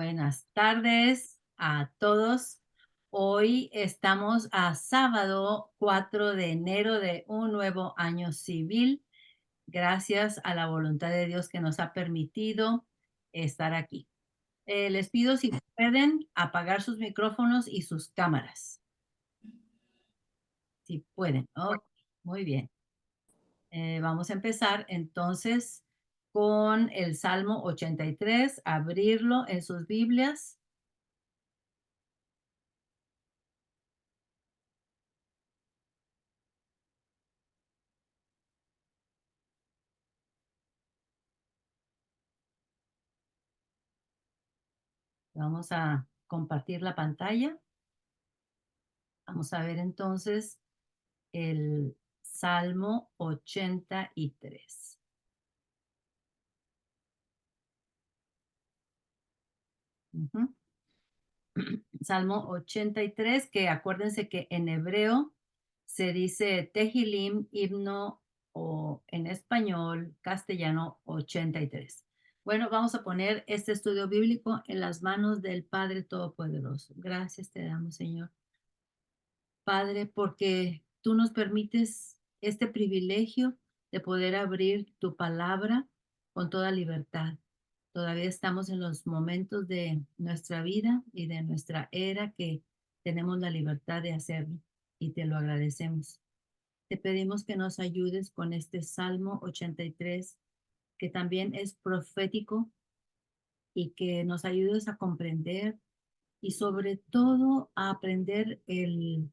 Buenas tardes a todos. Hoy estamos a sábado 4 de enero de un nuevo año civil, gracias a la voluntad de Dios que nos ha permitido estar aquí. Les pido si pueden apagar sus micrófonos y sus cámaras. Si pueden. Ok, muy bien. Vamos a empezar entonces con el Salmo 83, abrirlo en sus Biblias. Vamos a compartir la pantalla. Vamos a ver entonces el Salmo 83. Ujú. Salmo 83, que acuérdense que en hebreo se dice Tehilim, himno, o en español, castellano, 83. Bueno, vamos a poner este estudio bíblico en las manos del Padre Todopoderoso. Gracias te damos, Señor. Padre, porque tú nos permites este privilegio de poder abrir tu palabra con toda libertad. Todavía estamos en los momentos de nuestra vida y de nuestra era que tenemos la libertad de hacerlo y te lo agradecemos. Te pedimos que nos ayudes con este Salmo 83, que también es profético, y que nos ayudes a comprender y sobre todo a aprender el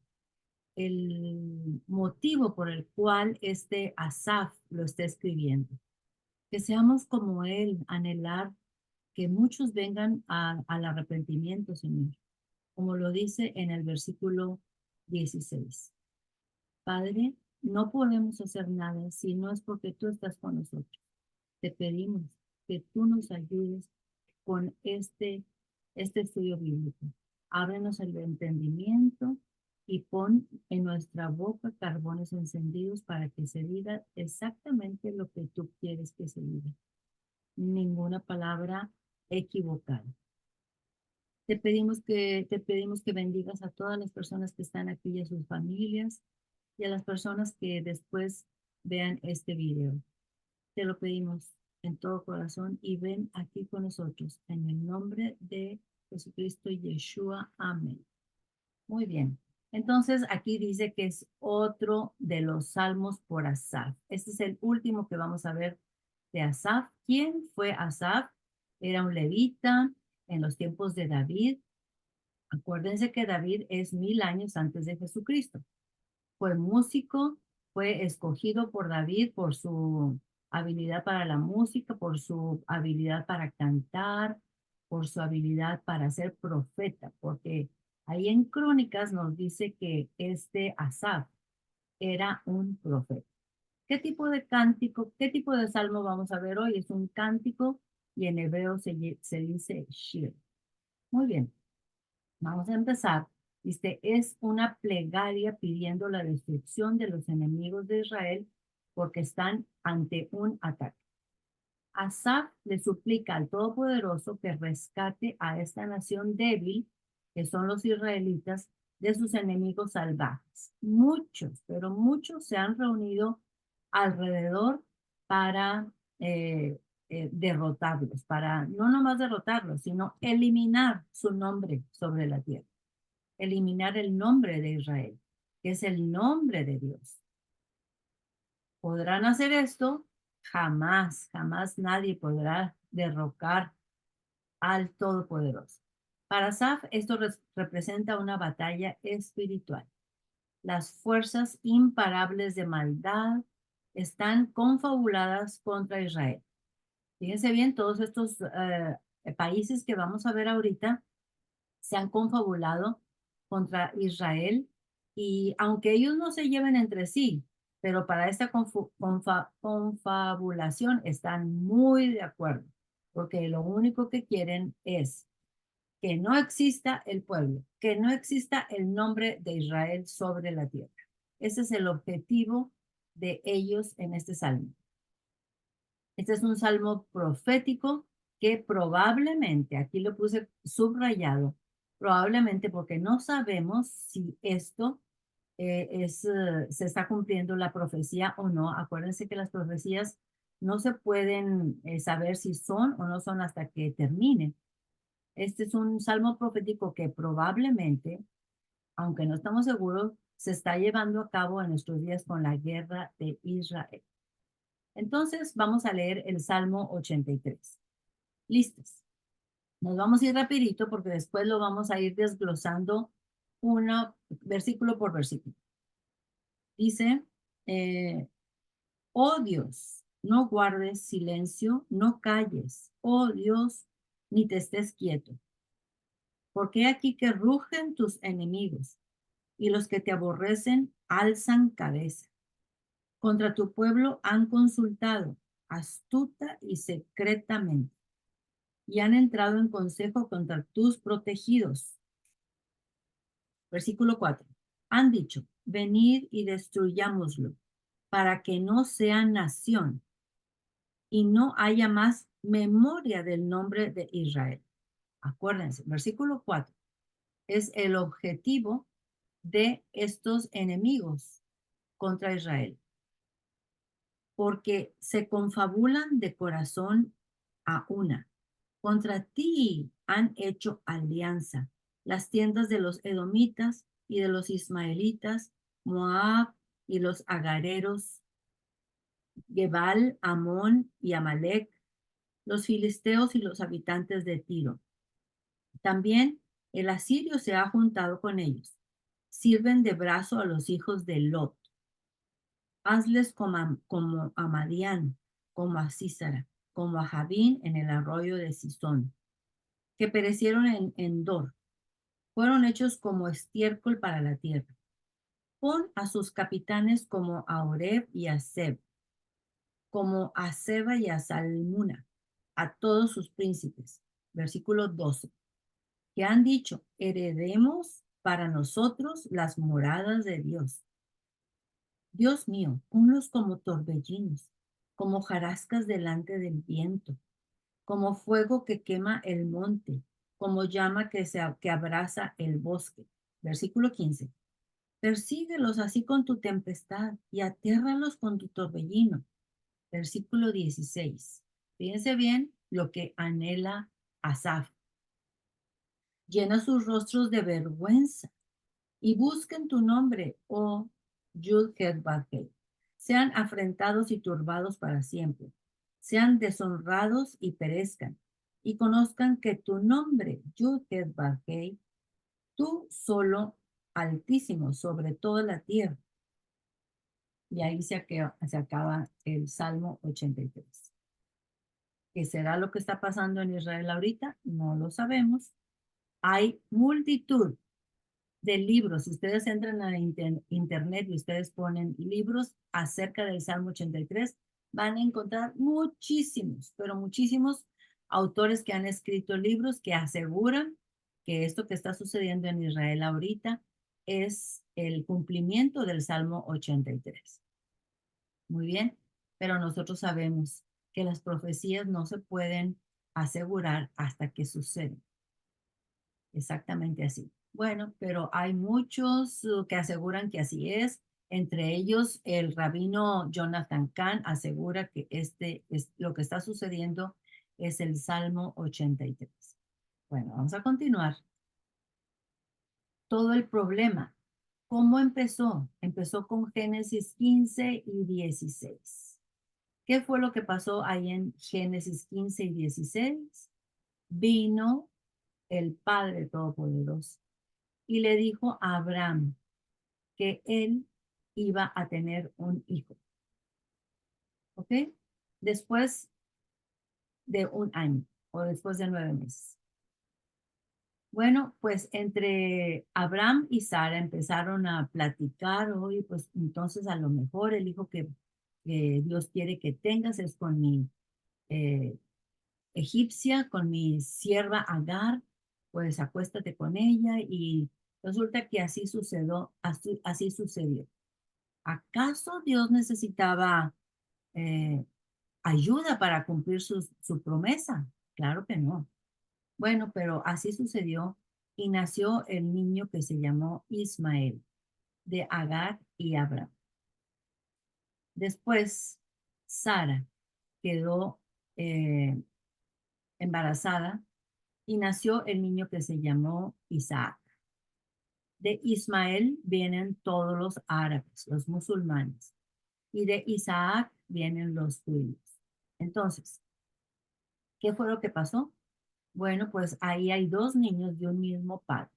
motivo por el cual este Asaf lo está escribiendo. Que seamos como él, anhelar que muchos vengan al arrepentimiento, Señor, como lo dice en el versículo 16. Padre, no podemos hacer nada si no es porque tú estás con nosotros. Te pedimos que tú nos ayudes con este estudio bíblico. Ábrenos el entendimiento y pon en nuestra boca carbones encendidos para que se diga exactamente lo que tú quieres que se diga. Ninguna palabra equivocada. Te pedimos que bendigas a todas las personas que están aquí y a sus familias y a las personas que después vean este video. Te lo pedimos en todo corazón y ven aquí con nosotros en el nombre de Jesucristo Yeshua. Amén. Muy bien. Entonces aquí dice que es otro de los salmos por Asaf. Este es el último que vamos a ver de Asaf. ¿Quién fue Asaf? Era un levita en los tiempos de David. Acuérdense que David es 1000 años antes de Jesucristo. Fue músico, fue escogido por David por su habilidad para la música, por su habilidad para cantar, por su habilidad para ser profeta, porque ahí en Crónicas nos dice que este Asaf era un profeta. ¿Qué tipo de cántico, qué tipo de salmo vamos a ver hoy? Es un cántico y en hebreo se dice shir. Muy bien. Vamos a empezar. Es una plegaria pidiendo la destrucción de los enemigos de Israel porque están ante un ataque. Asaf le suplica al Todopoderoso que rescate a esta nación débil, que son los israelitas, de sus enemigos salvajes. Muchos, pero muchos se han reunido alrededor para derrotarlos, para no nomás derrotarlos, sino eliminar su nombre sobre la tierra, eliminar el nombre de Israel, que es el nombre de Dios. ¿Podrán hacer esto? Jamás, jamás nadie podrá derrocar al Todopoderoso. Para Asaf, esto representa una batalla espiritual. Las fuerzas imparables de maldad están confabuladas contra Israel. Fíjense bien, todos estos países que vamos a ver ahorita se han confabulado contra Israel, y aunque ellos no se lleven entre sí, pero para esta confabulación están muy de acuerdo, porque lo único que quieren es que no exista el pueblo, que no exista el nombre de Israel sobre la tierra. Ese es el objetivo de ellos en este salmo. Este es un salmo profético que probablemente, aquí lo puse subrayado, probablemente porque no sabemos si esto se está cumpliendo la profecía o no. Acuérdense que las profecías no se pueden saber si son o no son hasta que terminen. Este es un salmo profético que probablemente, aunque no estamos seguros, se está llevando a cabo en nuestros días con la guerra de Israel. Entonces, vamos a leer el Salmo 83. ¿Listos? Nos vamos a ir rapidito porque después lo vamos a ir desglosando versículo por versículo. Dice, oh Dios, no guardes silencio, no calles, oh Dios, ni te estés quieto. Porque aquí que rugen tus enemigos y los que te aborrecen alzan cabeza. Contra tu pueblo han consultado astuta y secretamente y han entrado en consejo contra tus protegidos. Versículo 4. Han dicho, venid y destruyámoslo, para que no sea nación y no haya más memoria del nombre de Israel. Acuérdense, versículo 4 es el objetivo de estos enemigos contra Israel, porque se confabulan de corazón a una. Contra ti han hecho alianza las tiendas de los edomitas y de los ismaelitas, Moab y los agareros, Gebal, Amón y Amalek, los filisteos y los habitantes de Tiro. También el asirio se ha juntado con ellos. Sirven de brazo a los hijos de Lot. Hazles como a Madián, como a Sísara, como a Jabín en el arroyo de Sison, que perecieron en Dor. Fueron hechos como estiércol para la tierra. Pon a sus capitanes como a Oreb y a Seb, como a Seba y a Salmuna, a todos sus príncipes. Versículo 12. Que han dicho, heredemos para nosotros las moradas de Dios. Dios mío, ponlos como torbellinos, como hojarascas delante del viento, como fuego que quema el monte, como llama que abraza el bosque. Versículo 15. Persíguelos así con tu tempestad y atérralos con tu torbellino. Versículo 16. Fíjense bien lo que anhela Asaf. Llena sus rostros de vergüenza y busquen tu nombre, oh Yud-Heh-Vah-Heh. Sean afrentados y turbados para siempre. Sean deshonrados y perezcan. Y conozcan que tu nombre, Yud-Heh-Vah-Heh, tú solo, altísimo sobre toda la tierra. Y ahí se acaba el Salmo 83. ¿Qué será lo que está pasando en Israel ahorita? No lo sabemos. Hay multitud de libros. Si ustedes entran a internet y ustedes ponen libros acerca del Salmo 83, van a encontrar muchísimos, pero muchísimos autores que han escrito libros que aseguran que esto que está sucediendo en Israel ahorita es el cumplimiento del Salmo 83. Muy bien, pero nosotros sabemos que las profecías no se pueden asegurar hasta que suceden. Exactamente así. Bueno, pero hay muchos que aseguran que así es. Entre ellos, el rabino Jonathan Cahn asegura que lo que está sucediendo es el Salmo 83. Bueno, vamos a continuar. Todo el problema. ¿Cómo empezó? Empezó con Génesis 15 y 16. ¿Qué fue lo que pasó ahí en Génesis 15 y 16? Vino el Padre Todopoderoso y le dijo a Abraham que él iba a tener un hijo. ¿Ok? Después de un año o después de 9 meses. Bueno, pues entre Abraham y Sara empezaron a platicar, oye, pues entonces a lo mejor el hijo que Dios quiere que tengas es con mi eh, egipcia, con mi sierva Agar, pues acuéstate con ella y resulta que así sucedió. ¿Acaso Dios necesitaba eh, ayuda para cumplir su promesa? Claro que no. Bueno, pero así sucedió y nació el niño que se llamó Ismael, de Agar y Abraham. Después, Sara quedó eh, embarazada y nació el niño que se llamó Isaac. De Ismael vienen todos los árabes, los musulmanes, y de Isaac vienen los judíos. Entonces, ¿qué fue lo que pasó? Bueno, pues ahí hay dos niños de un mismo padre,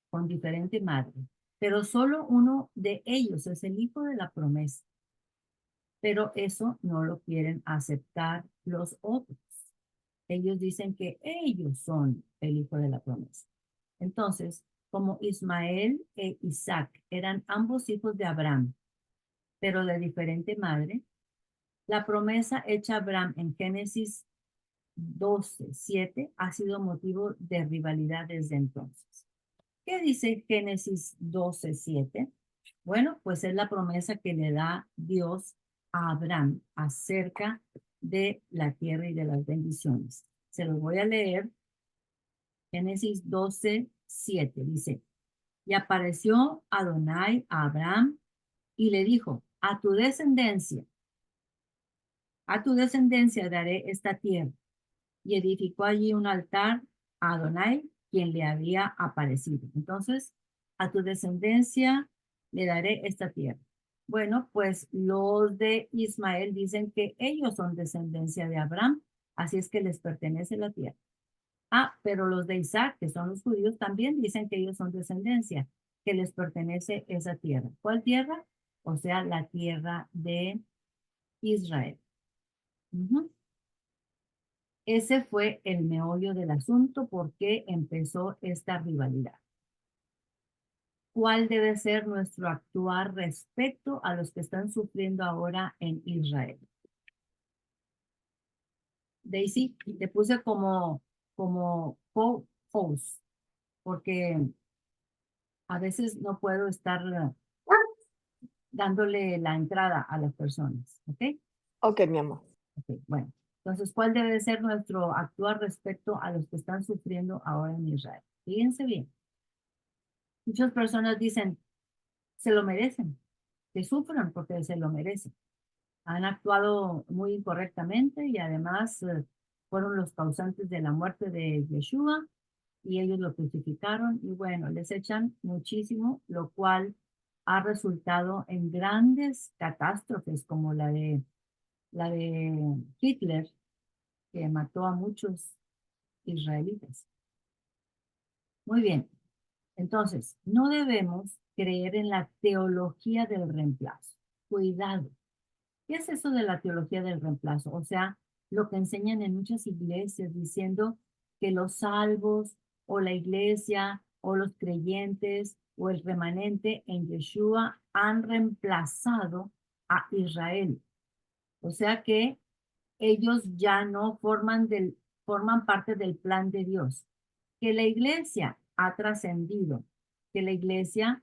con diferente madre, pero solo uno de ellos es el hijo de la promesa. Pero eso no lo quieren aceptar los otros. Ellos dicen que ellos son el hijo de la promesa. Entonces, como Ismael e Isaac eran ambos hijos de Abraham, pero de diferente madre, la promesa hecha a Abraham en Génesis 12:7 ha sido motivo de rivalidad desde entonces. ¿Qué dice Génesis 12:7? Bueno, pues es la promesa que le da Dios a Abraham acerca de la tierra y de las bendiciones. Se los voy a leer. Génesis 12:7 dice, y apareció Adonai a Abraham y le dijo, a tu descendencia daré esta tierra. Y edificó allí un altar a Adonai, quien le había aparecido. Entonces, a tu descendencia le daré esta tierra. Bueno, pues los de Ismael dicen que ellos son descendencia de Abraham, así es que les pertenece la tierra. Ah, pero los de Isaac, que son los judíos, también dicen que ellos son descendencia, que les pertenece esa tierra. ¿Cuál tierra? O sea, la tierra de Israel. Ujú. Ese fue el meollo del asunto, por qué empezó esta rivalidad. ¿Cuál debe ser nuestro actuar respecto a los que están sufriendo ahora en Israel? Daisy, te puse como co-host, porque a veces no puedo estar dándole la entrada a las personas, ¿ok? Ok, mi amor. Ok, bueno. Entonces, ¿cuál debe ser nuestro actuar respecto a los que están sufriendo ahora en Israel? Fíjense bien. Muchas personas dicen, se lo merecen, que sufran porque se lo merecen. Han actuado muy incorrectamente y además fueron los causantes de la muerte de Yeshua y ellos lo crucificaron y bueno, les echan muchísimo, lo cual ha resultado en grandes catástrofes como la de Hitler, que mató a muchos israelitas. Muy bien, entonces, no debemos creer en la teología del reemplazo. Cuidado. ¿Qué es eso de la teología del reemplazo? O sea, lo que enseñan en muchas iglesias diciendo que los salvos o la iglesia o los creyentes o el remanente en Yeshua han reemplazado a Israel. O sea que ellos ya no forman parte del plan de Dios. Que la iglesia ha trascendido, que la iglesia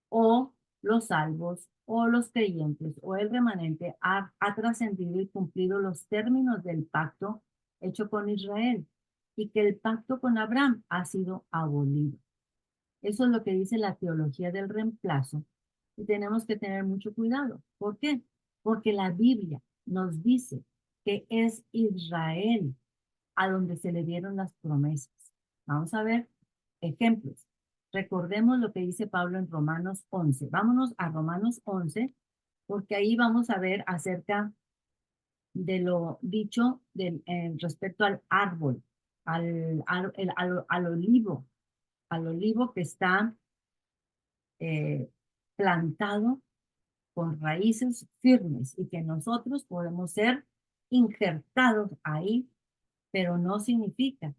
o los salvos o los creyentes o el remanente ha trascendido y cumplido los términos del pacto hecho con Israel y que el pacto con Abraham ha sido abolido. Eso es lo que dice la teología del reemplazo y tenemos que tener mucho cuidado. ¿Por qué? Porque la Biblia nos dice que es Israel a donde se le dieron las promesas. Vamos a ver ejemplos. Recordemos lo que dice Pablo en Romanos 11. Vámonos a Romanos 11, porque ahí vamos a ver acerca de lo dicho respecto al árbol, al olivo que está eh, plantado con raíces firmes y que nosotros podemos ser injertados ahí, pero no significa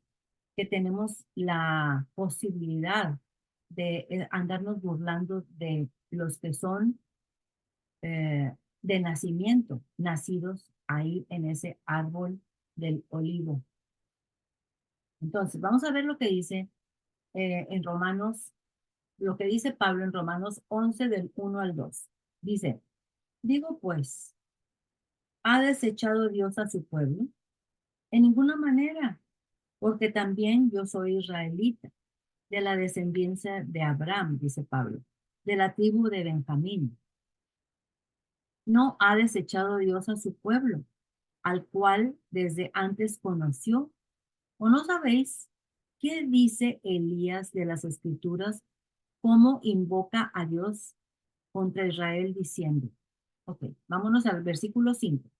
que tenemos la posibilidad de andarnos burlando de los que son de nacimiento, nacidos ahí en ese árbol del olivo. Entonces, vamos a ver lo que dice en Romanos, lo que dice Pablo en Romanos 11 del 1 al 2. Dice, digo pues, ¿ha desechado Dios a su pueblo? En ninguna manera. porque también yo soy israelita, de la descendencia de Abraham, dice Pablo, de la tribu de Benjamín. ¿No ha desechado Dios a su pueblo, al cual desde antes conoció? ¿O no sabéis qué dice Elías de las Escrituras? ¿Cómo invoca a Dios contra Israel diciendo? Ok, vámonos al versículo 5.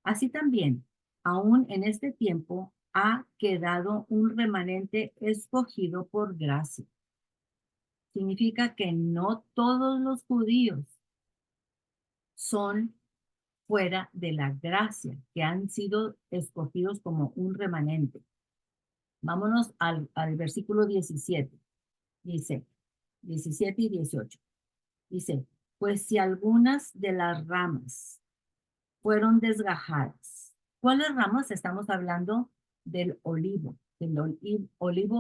Así también, aún en este tiempo, ha quedado un remanente escogido por gracia. Significa que no todos los judíos son fuera de la gracia, que han sido escogidos como un remanente. Vámonos al versículo 17. Dice, 17 y 18. Dice, pues si algunas de las ramas fueron desgajadas. ¿Cuáles ramas? Estamos hablando del olivo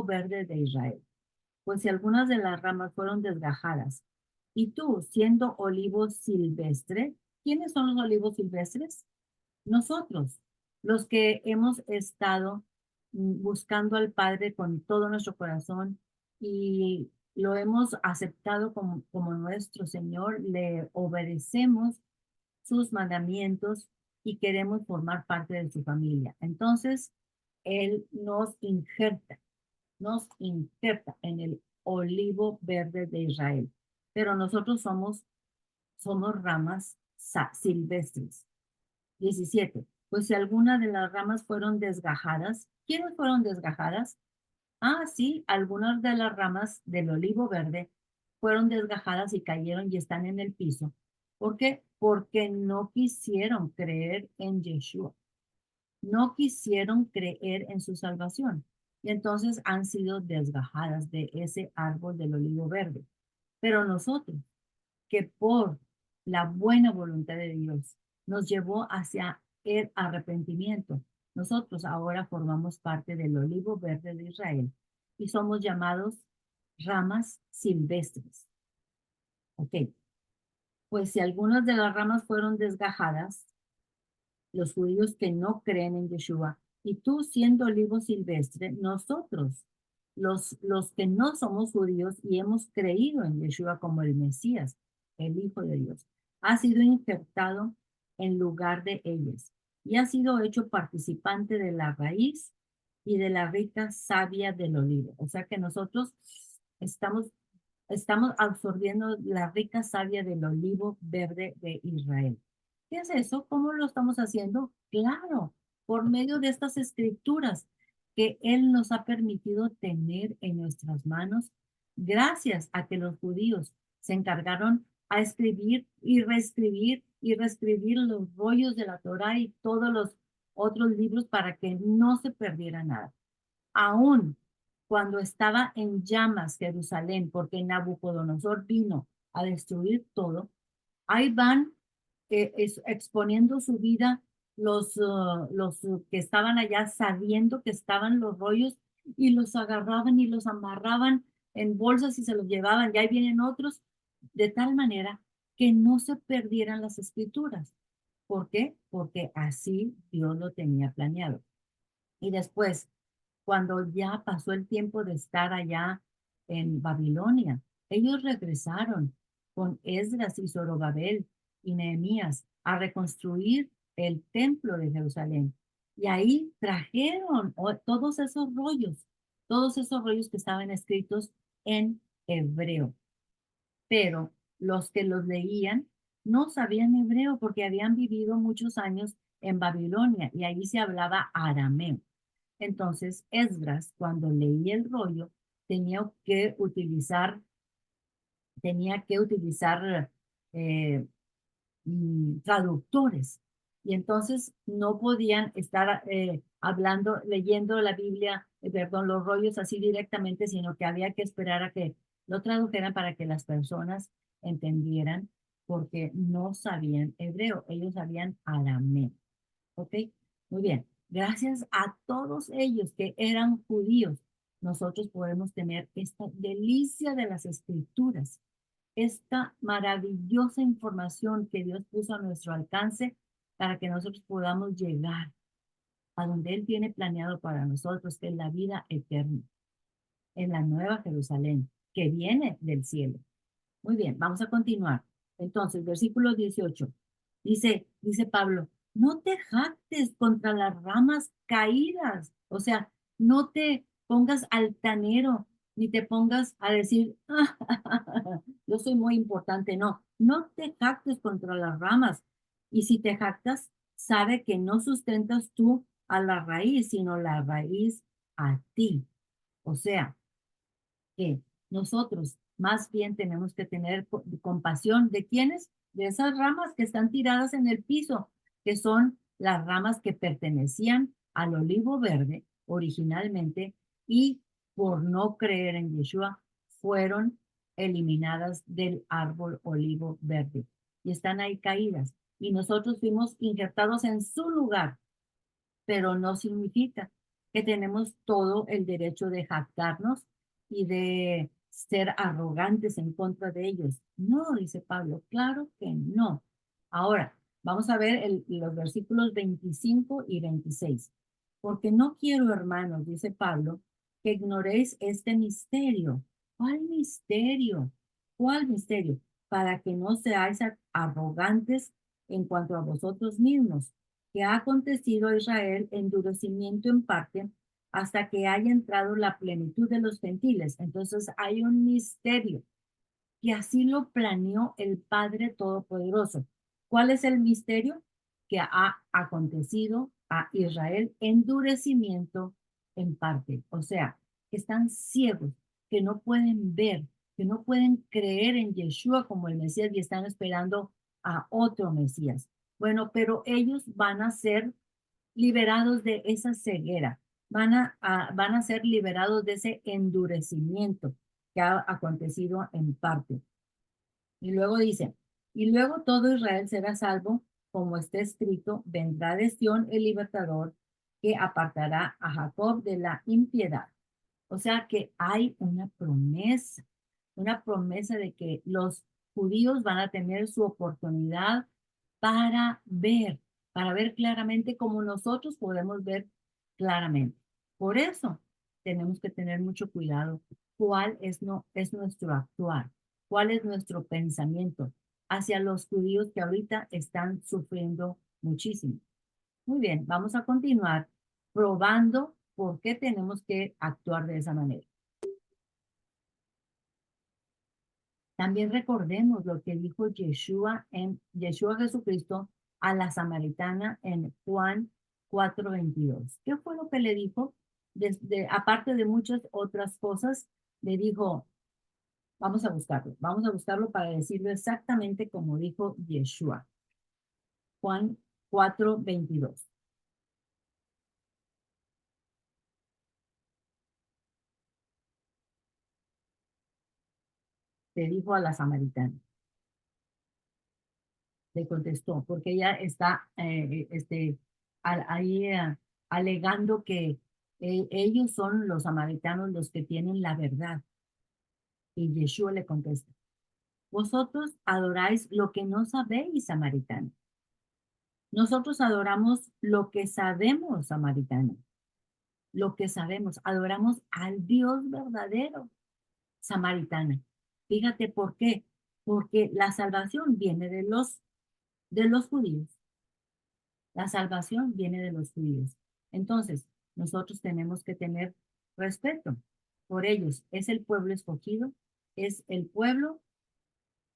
verde de Israel. Pues si algunas de las ramas fueron desgajadas, y tú, siendo olivo silvestre, ¿quiénes son los olivos silvestres? Nosotros, los que hemos estado buscando al Padre con todo nuestro corazón y lo hemos aceptado como nuestro Señor, le obedecemos sus mandamientos y queremos formar parte de su familia. Entonces, Él nos injerta en el olivo verde de Israel. Pero nosotros somos ramas silvestres. 17. Pues si alguna de las ramas fueron desgajadas, ¿quiénes fueron desgajadas? Ah, sí, algunas de las ramas del olivo verde fueron desgajadas y cayeron y están en el piso. ¿Por qué? Porque no quisieron creer en Yeshua. No quisieron creer en su salvación. Y entonces han sido desgajadas de ese árbol del olivo verde. Pero nosotros, que por la buena voluntad de Dios nos llevó hacia el arrepentimiento. Nosotros ahora formamos parte del olivo verde de Israel y somos llamados ramas silvestres. Ok, pues si algunas de las ramas fueron desgajadas, los judíos que no creen en Yeshua, y tú siendo olivo silvestre, nosotros, los que no somos judíos y hemos creído en Yeshua como el Mesías, el Hijo de Dios, ha sido injertado en lugar de ellos y ha sido hecho participante de la raíz y de la rica savia del olivo. O sea que nosotros estamos, estamos absorbiendo la rica savia del olivo verde de Israel. ¿Qué es eso? ¿Cómo lo estamos haciendo? Claro, por medio de estas escrituras que Él nos ha permitido tener en nuestras manos, gracias a que los judíos se encargaron a escribir y reescribir los rollos de la Torá y todos los otros libros para que no se perdiera nada. Aún cuando estaba en llamas Jerusalén, porque Nabucodonosor vino a destruir todo, ahí van exponiendo su vida los que estaban allá sabiendo que estaban los rollos y los agarraban y los amarraban en bolsas y se los llevaban. Y ahí vienen otros, de tal manera que no se perdieran las escrituras. ¿Por qué? Porque así Dios lo tenía planeado. Y después, cuando ya pasó el tiempo de estar allá en Babilonia, ellos regresaron con Esdras y Zorobabel y Nehemías a reconstruir el templo de Jerusalén. Y ahí trajeron todos esos rollos que estaban escritos en hebreo. Pero los que los leían no sabían hebreo porque habían vivido muchos años en Babilonia y allí se hablaba arameo. Entonces, Esdras, cuando leía el rollo, tenía que utilizar, tenía que utilizar eh, traductores. Y entonces no podían estar leyendo la Biblia, perdón, los rollos así directamente, sino que había que esperar a que lo tradujeran para que las personas entendieran, porque no sabían hebreo, ellos sabían arameo. ¿Ok? Muy bien. Gracias a todos ellos que eran judíos, nosotros podemos tener esta delicia de las escrituras, esta maravillosa información que Dios puso a nuestro alcance para que nosotros podamos llegar a donde Él tiene planeado para nosotros, que es la vida eterna, en la nueva Jerusalén, que viene del cielo. Muy bien, vamos a continuar. Entonces, versículo 18. Dice Pablo, no te jactes contra las ramas caídas. O sea, no te pongas altanero, ni te pongas a decir, yo soy muy importante. No, no te jactes contra las ramas. Y si te jactas, sabe que no sustentas tú a la raíz, sino la raíz a ti. O sea, que nosotros más bien tenemos que tener compasión de quienes, de esas ramas que están tiradas en el piso, que son las ramas que pertenecían al olivo verde originalmente y por no creer en Yeshua fueron eliminadas del árbol olivo verde y están ahí caídas y nosotros fuimos injertados en su lugar, pero no significa que tenemos todo el derecho de jactarnos y de ser arrogantes en contra de ellos. No, dice Pablo, claro que no. Ahora, vamos a ver los versículos 25 y 26. Porque no quiero, hermanos, dice Pablo, que ignoréis este misterio. ¿Cuál misterio? ¿Cuál misterio? Para que no seáis arrogantes en cuanto a vosotros mismos, que ha acontecido a Israel endurecimiento en parte hasta que haya entrado la plenitud de los gentiles. Entonces hay un misterio que así lo planeó el Padre Todopoderoso. ¿Cuál es el misterio? Que ha acontecido a Israel endurecimiento en parte. O sea, que están ciegos, que no pueden ver, que no pueden creer en Yeshua como el Mesías y están esperando a otro Mesías. Bueno, pero ellos van a ser liberados de esa ceguera, van a ser liberados de ese endurecimiento que ha acontecido en parte. Y luego dice, y luego todo Israel será salvo, como está escrito, vendrá de Sión el libertador que apartará a Jacob de la impiedad. O sea que hay una promesa de que los judíos van a tener su oportunidad para ver, para ver claramente como nosotros podemos ver claramente. Por eso tenemos que tener mucho cuidado cuál es, no, es nuestro actuar, cuál es nuestro pensamiento hacia los judíos que ahorita están sufriendo muchísimo. Muy bien, vamos a continuar probando por qué tenemos que actuar de esa manera. También recordemos lo que dijo Yeshua Jesucristo a la samaritana en Juan 4:22. ¿Qué fue lo que le dijo? Aparte de muchas otras cosas, le dijo, vamos a buscarlo para decirlo exactamente como dijo Yeshua. Juan 4:22. Le dijo a la samaritana. Le contestó, porque ella está ahí alegando que ellos son los samaritanos los que tienen la verdad. Y Yeshua le contesta, vosotros adoráis lo que no sabéis, samaritano. Nosotros adoramos lo que sabemos, samaritano. Lo que sabemos, adoramos al Dios verdadero, samaritana. Fíjate por qué. Porque la salvación viene de los judíos. La salvación viene de los judíos. Entonces, nosotros tenemos que tener respeto por ellos. Es el pueblo escogido, es el pueblo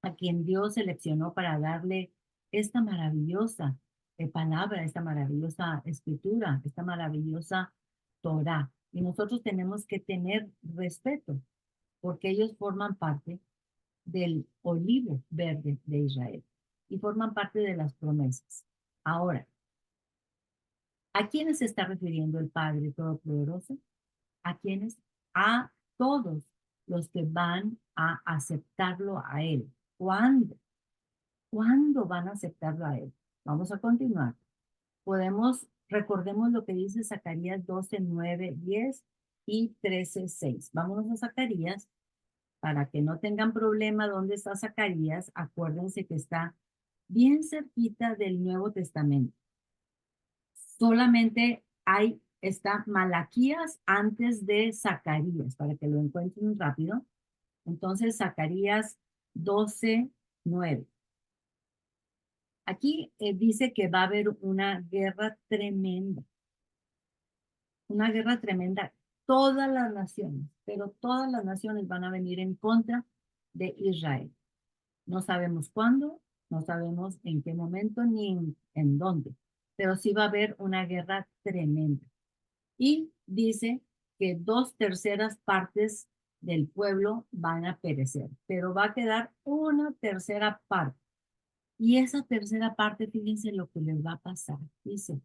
a quien Dios seleccionó para darle esta maravillosa palabra, esta maravillosa escritura, esta maravillosa Torah. Y nosotros tenemos que tener respeto porque ellos forman parte del olivo verde de Israel y forman parte de las promesas. Ahora, ¿a quiénes se está refiriendo el Padre Todopoderoso? ¿A quiénes? A todos los que van a aceptarlo a Él. ¿Cuándo? ¿Cuándo van a aceptarlo a Él? Vamos a continuar. Recordemos lo que dice Zacarías 12, 9, 10 y 13, 6. Vámonos a Zacarías para que no tengan problema dónde está Zacarías. Acuérdense que está bien cerquita del Nuevo Testamento. Solamente ahí está Malaquías antes de Zacarías, para que lo encuentren rápido. Entonces, Zacarías 12:9. Aquí dice que va a haber una guerra tremenda. Una guerra tremenda. Todas las naciones, pero todas las naciones van a venir en contra de Israel. No sabemos cuándo, no sabemos en qué momento ni en dónde, pero sí va a haber una guerra tremenda. Y dice que 2/3 del pueblo van a perecer, pero va a quedar una tercera parte. Y esa tercera parte, fíjense lo que les va a pasar. Dice,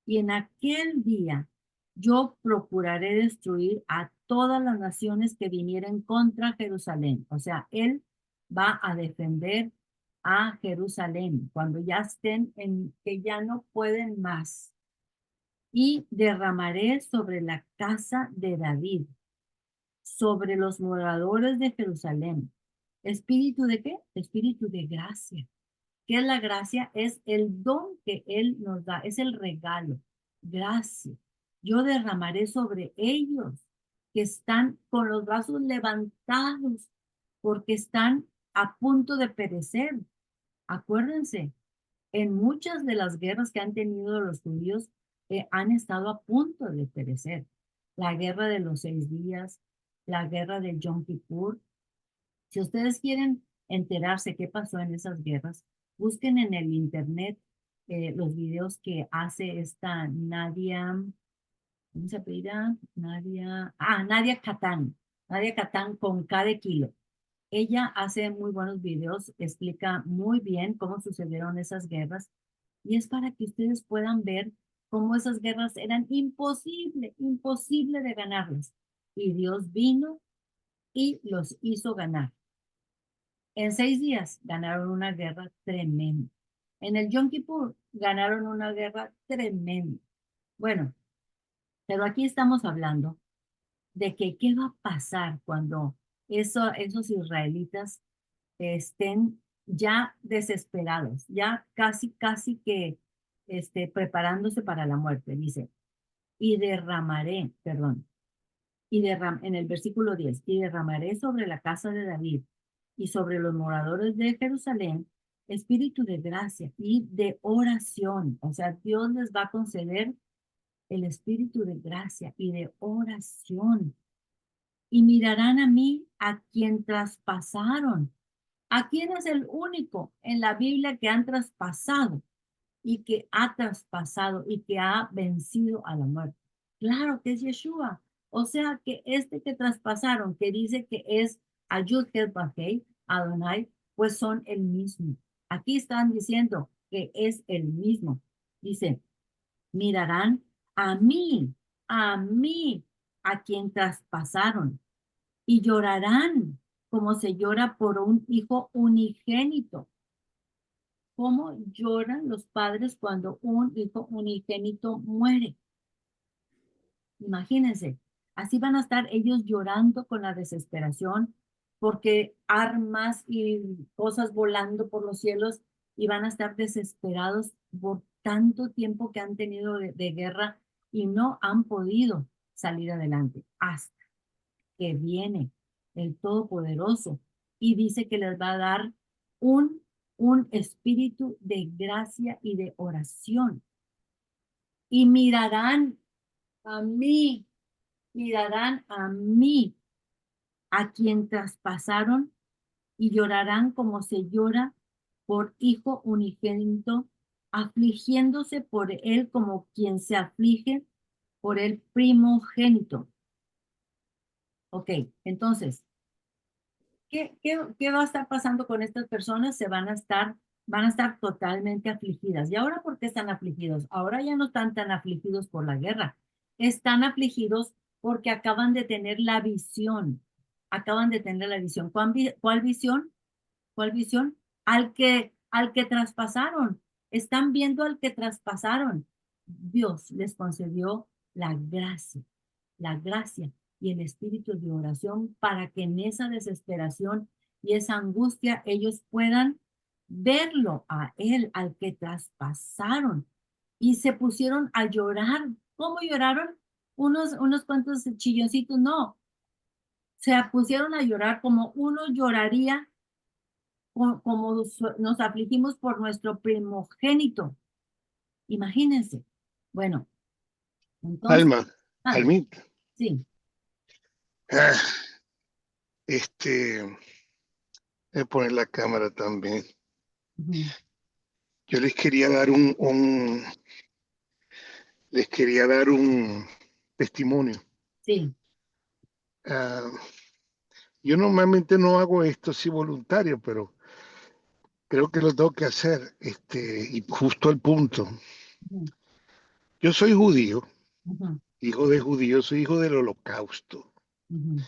y en aquel día yo procuraré destruir a todas las naciones que vinieren contra Jerusalén. O sea, él va a defender a Jerusalén cuando ya estén en que ya no pueden más. Y derramaré sobre la casa de David, sobre los moradores de Jerusalén. ¿Espíritu de qué? Espíritu de gracia. ¿Qué es la gracia? Es el don que Él nos da, es el regalo. Gracia. Yo derramaré sobre ellos que están con los brazos levantados porque están a punto de perecer. Acuérdense, en muchas de las guerras que han tenido los judíos han estado a punto de perecer. La guerra de los 6 días, la guerra de Yom Kippur. Si ustedes quieren enterarse qué pasó en esas guerras, busquen en el internet los videos que hace esta Nadia, ¿cómo se apellida? Nadia Katán. Nadia Katán con K de kilo. Ella hace muy buenos videos, explica muy bien cómo sucedieron esas guerras y es para que ustedes puedan ver cómo esas guerras eran imposible de ganarlas. Y Dios vino y los hizo ganar. En 6 días ganaron una guerra tremenda. En el Yom Kippur ganaron una guerra tremenda. Bueno, pero aquí estamos hablando de que qué va a pasar cuando esos israelitas estén ya desesperados, ya casi que preparándose para la muerte. Dice, y derramaré, perdón, en el versículo 10, y derramaré sobre la casa de David y sobre los moradores de Jerusalén espíritu de gracia y de oración. O sea, Dios les va a conceder el espíritu de gracia y de oración. Y mirarán a mí a quien traspasaron. ¿A quién es el único en la Biblia que han traspasado y que ha traspasado y que ha vencido a la muerte? Claro que es Yeshua. O sea que este que traspasaron, que dice que es Ayud Bajei, Adonai, pues son el mismo. Aquí están diciendo que es el mismo. Dice, mirarán a mí, a mí, a quien traspasaron, y llorarán como se llora por un hijo unigénito. ¿Cómo lloran los padres cuando un hijo unigénito muere? Imagínense, así van a estar ellos llorando con la desesperación porque armas y cosas volando por los cielos y van a estar desesperados por tanto tiempo que han tenido de guerra y no han podido salir adelante hasta que viene el Todopoderoso y dice que les va a dar un, un espíritu de gracia y de oración y mí mirarán a mí, a quien traspasaron, y llorarán como se llora por hijo unigénito, afligiéndose por él como quien se aflige por el primogénito. Ok, entonces, ¿qué va a estar pasando con estas personas? Van a estar totalmente afligidas. ¿Y ahora por qué están afligidos? Ahora ya no están tan afligidos por la guerra. Están afligidos porque acaban de tener la visión. Acaban de tener la visión. ¿Cuál visión? ¿Cuál visión? Al que traspasaron. Están viendo al que traspasaron. Dios les concedió la gracia y el espíritu de oración para que en esa desesperación y esa angustia ellos puedan verlo a él, al que traspasaron. Y se pusieron a llorar ¿Cómo lloraron? Unos cuantos chilloncitos, no. Se pusieron a llorar como uno lloraría, como nos afligimos por nuestro primogénito. Imagínense. Bueno, entonces, Alma, ande, Almita, sí. ah, voy a poner la cámara también. Ujú, Yo les quería dar un testimonio. sí. Ah, yo normalmente no hago esto así voluntario, pero creo que lo tengo que hacer, y justo al punto. Ujú, Yo soy judío, ujú, hijo de judío, soy hijo del Holocausto. ujú,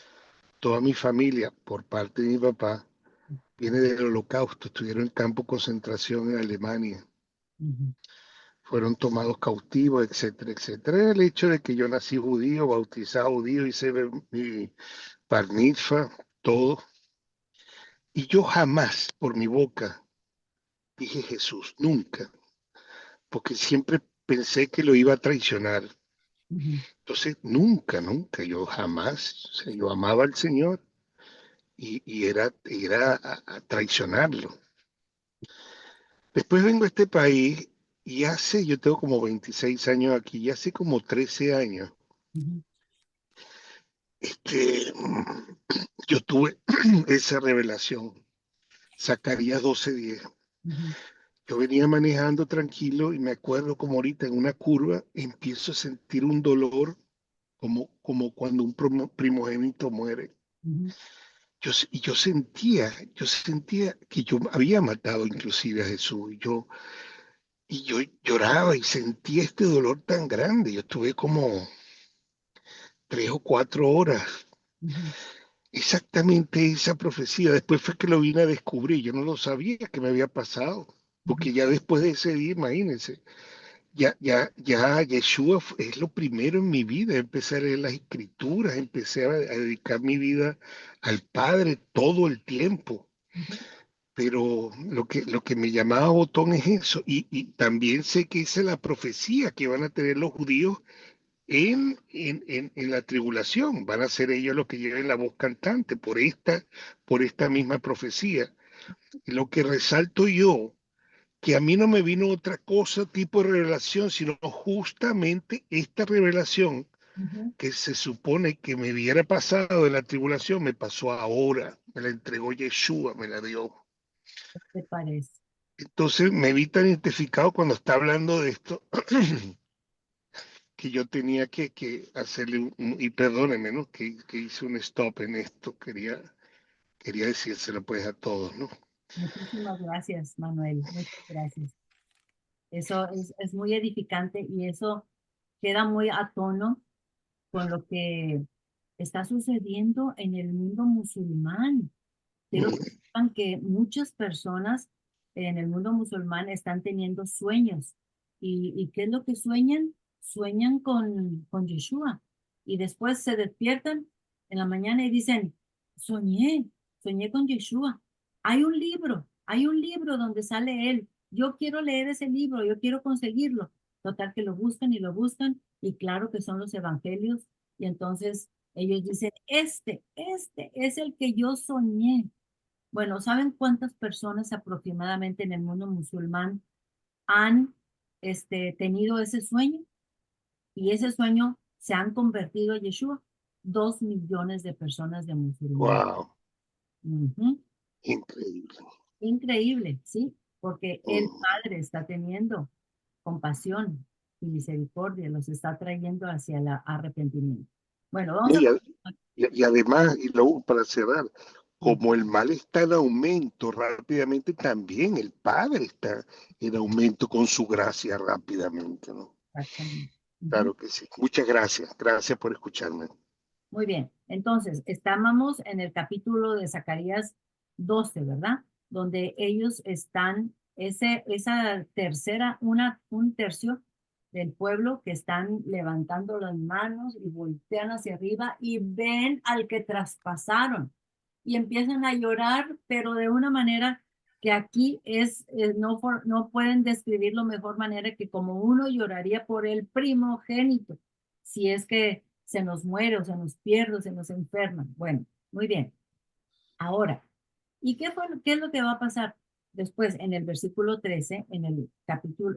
Toda mi familia, por parte de mi papá, viene del Holocausto, estuvieron en campo de concentración en Alemania, ujú, fueron tomados cautivos, etcétera, etcétera. El hecho de que yo nací judío, bautizado judío, hice mi bar mitzvah, todo, y yo jamás por mi boca dije Jesús, nunca, porque siempre pensé que lo iba a traicionar. ujú. Entonces, nunca, nunca, yo jamás, o sea, yo amaba al Señor y era a traicionarlo. Después vengo a este país y yo tengo como 26 años aquí, y hace como 13 años, Ujú, yo tuve esa revelación, Zacarías 12:10. ujú, Yo venía manejando tranquilo y me acuerdo como ahorita en una curva empiezo a sentir un dolor como cuando un primogénito muere. ujú, Yo sentía que yo había matado inclusive a Jesús. Y yo lloraba y sentía este dolor tan grande. Yo estuve como 3 o 4 horas. ujú, Exactamente esa profecía. Después fue que lo vine a descubrir. Yo no lo sabía que me había pasado. ujú. Porque ya después de ese día, imagínense, ya Yeshua es lo primero en mi vida. Empecé a leer las escrituras, empecé a dedicar mi vida al Padre todo el tiempo. Ujú, Pero lo que me llamaba botón es eso. Y también sé que esa es la profecía que van a tener los judíos en la tribulación. Van a ser ellos los que lleven la voz cantante por esta misma profecía. Y lo que resalto yo, que a mí no me vino otra cosa tipo de revelación, sino justamente esta revelación ujú. que se supone que me hubiera pasado en la tribulación, me pasó ahora. Me la entregó Yeshua, me la dio. ¿Te parece? Entonces me vi tan identificado cuando está hablando de esto que yo tenía que hacerle y perdónenme, ¿no? Que hice un stop en esto, quería decírselo pues a todos, ¿no? Muchísimas gracias, Manuel. Muchas gracias. Eso es muy edificante y eso queda muy a tono con lo que está sucediendo en el mundo musulmán. Quiero que sepan que muchas personas en el mundo musulmán están teniendo sueños. ¿Y qué es lo que sueñan? Sueñan con Yeshua. Y después se despiertan en la mañana y dicen, soñé, soñé con Yeshua. Hay un libro donde sale él. Yo quiero leer ese libro, yo quiero conseguirlo. Total que lo buscan y claro que son los evangelios. Y entonces ellos dicen, este es el que yo soñé. Bueno, ¿saben cuántas personas aproximadamente en el mundo musulmán han tenido ese sueño? Y ese sueño se han convertido a Yeshua. 2 millones de personas de musulmanes. Wow, Ujú. increíble. Increíble, ¿sí? Porque el Mm. Padre está teniendo compasión y misericordia, los está trayendo hacia el arrepentimiento. Bueno, vamos No, a... y además, y luego para cerrar, Sí, como el mal está en aumento rápidamente, también el Padre está en aumento con su gracia rápidamente, ¿no? exactamente. Ujú. Claro que sí. Muchas gracias. Gracias por escucharme. Muy bien, entonces estábamos en el capítulo de Zacarías 12, ¿verdad? Donde ellos están, esa tercera, un tercio del pueblo que están levantando las manos y voltean hacia arriba y ven al que traspasaron y empiezan a llorar, pero de una manera que aquí no pueden describirlo mejor manera que como uno lloraría por el primogénito, si es que se nos muere o se nos pierde o se nos enferma. Bueno, muy bien. Ahora, ¿y qué es lo que va a pasar después en el versículo 13, capítulo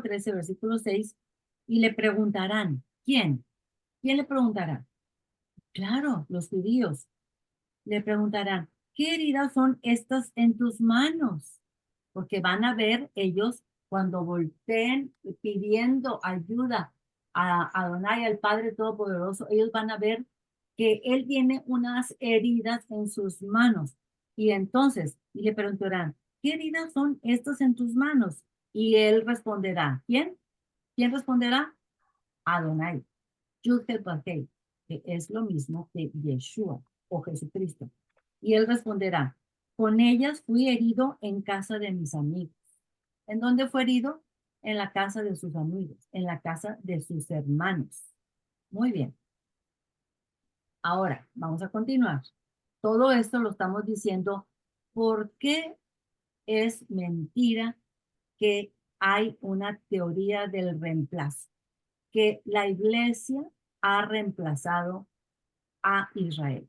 13, versículo 6, y le preguntarán, ¿quién? ¿Quién le preguntará? Claro, los judíos le preguntarán, ¿qué heridas son estas en tus manos? Porque van a ver ellos cuando volteen pidiendo ayuda a Adonai, al Padre Todopoderoso, ellos van a ver que Él tiene unas heridas en sus manos. Y entonces, y le preguntarán, ¿qué heridas son estas en tus manos? Y Él responderá, ¿quién? ¿Quién responderá? Adonai. Yud-Heh-Vav-Heh, que es lo mismo que Yeshua o Jesucristo. Y él responderá, con ellas fui herido en casa de mis amigos. ¿En dónde fue herido? En la casa de sus amigos, en la casa de sus hermanos. Muy bien. Ahora, vamos a continuar. Todo esto lo estamos diciendo porque es mentira que hay una teoría del reemplazo, que la iglesia ha reemplazado a Israel.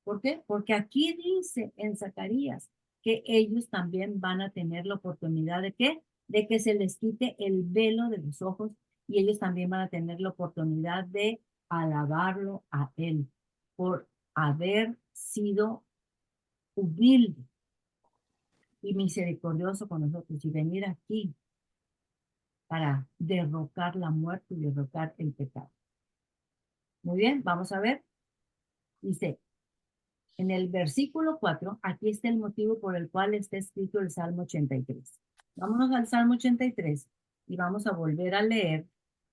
¿Por qué? Porque aquí dice en Zacarías que ellos también van a tener la oportunidad de ¿qué? De que se les quite el velo de los ojos y ellos también van a tener la oportunidad de alabarlo a él por haber sido humilde y misericordioso con nosotros y venir aquí para derrocar la muerte y derrocar el pecado. Muy bien, vamos a ver. Dice, en el versículo 4, aquí está el motivo por el cual está escrito el Salmo 83. Vámonos al Salmo 83 y vamos a volver a leer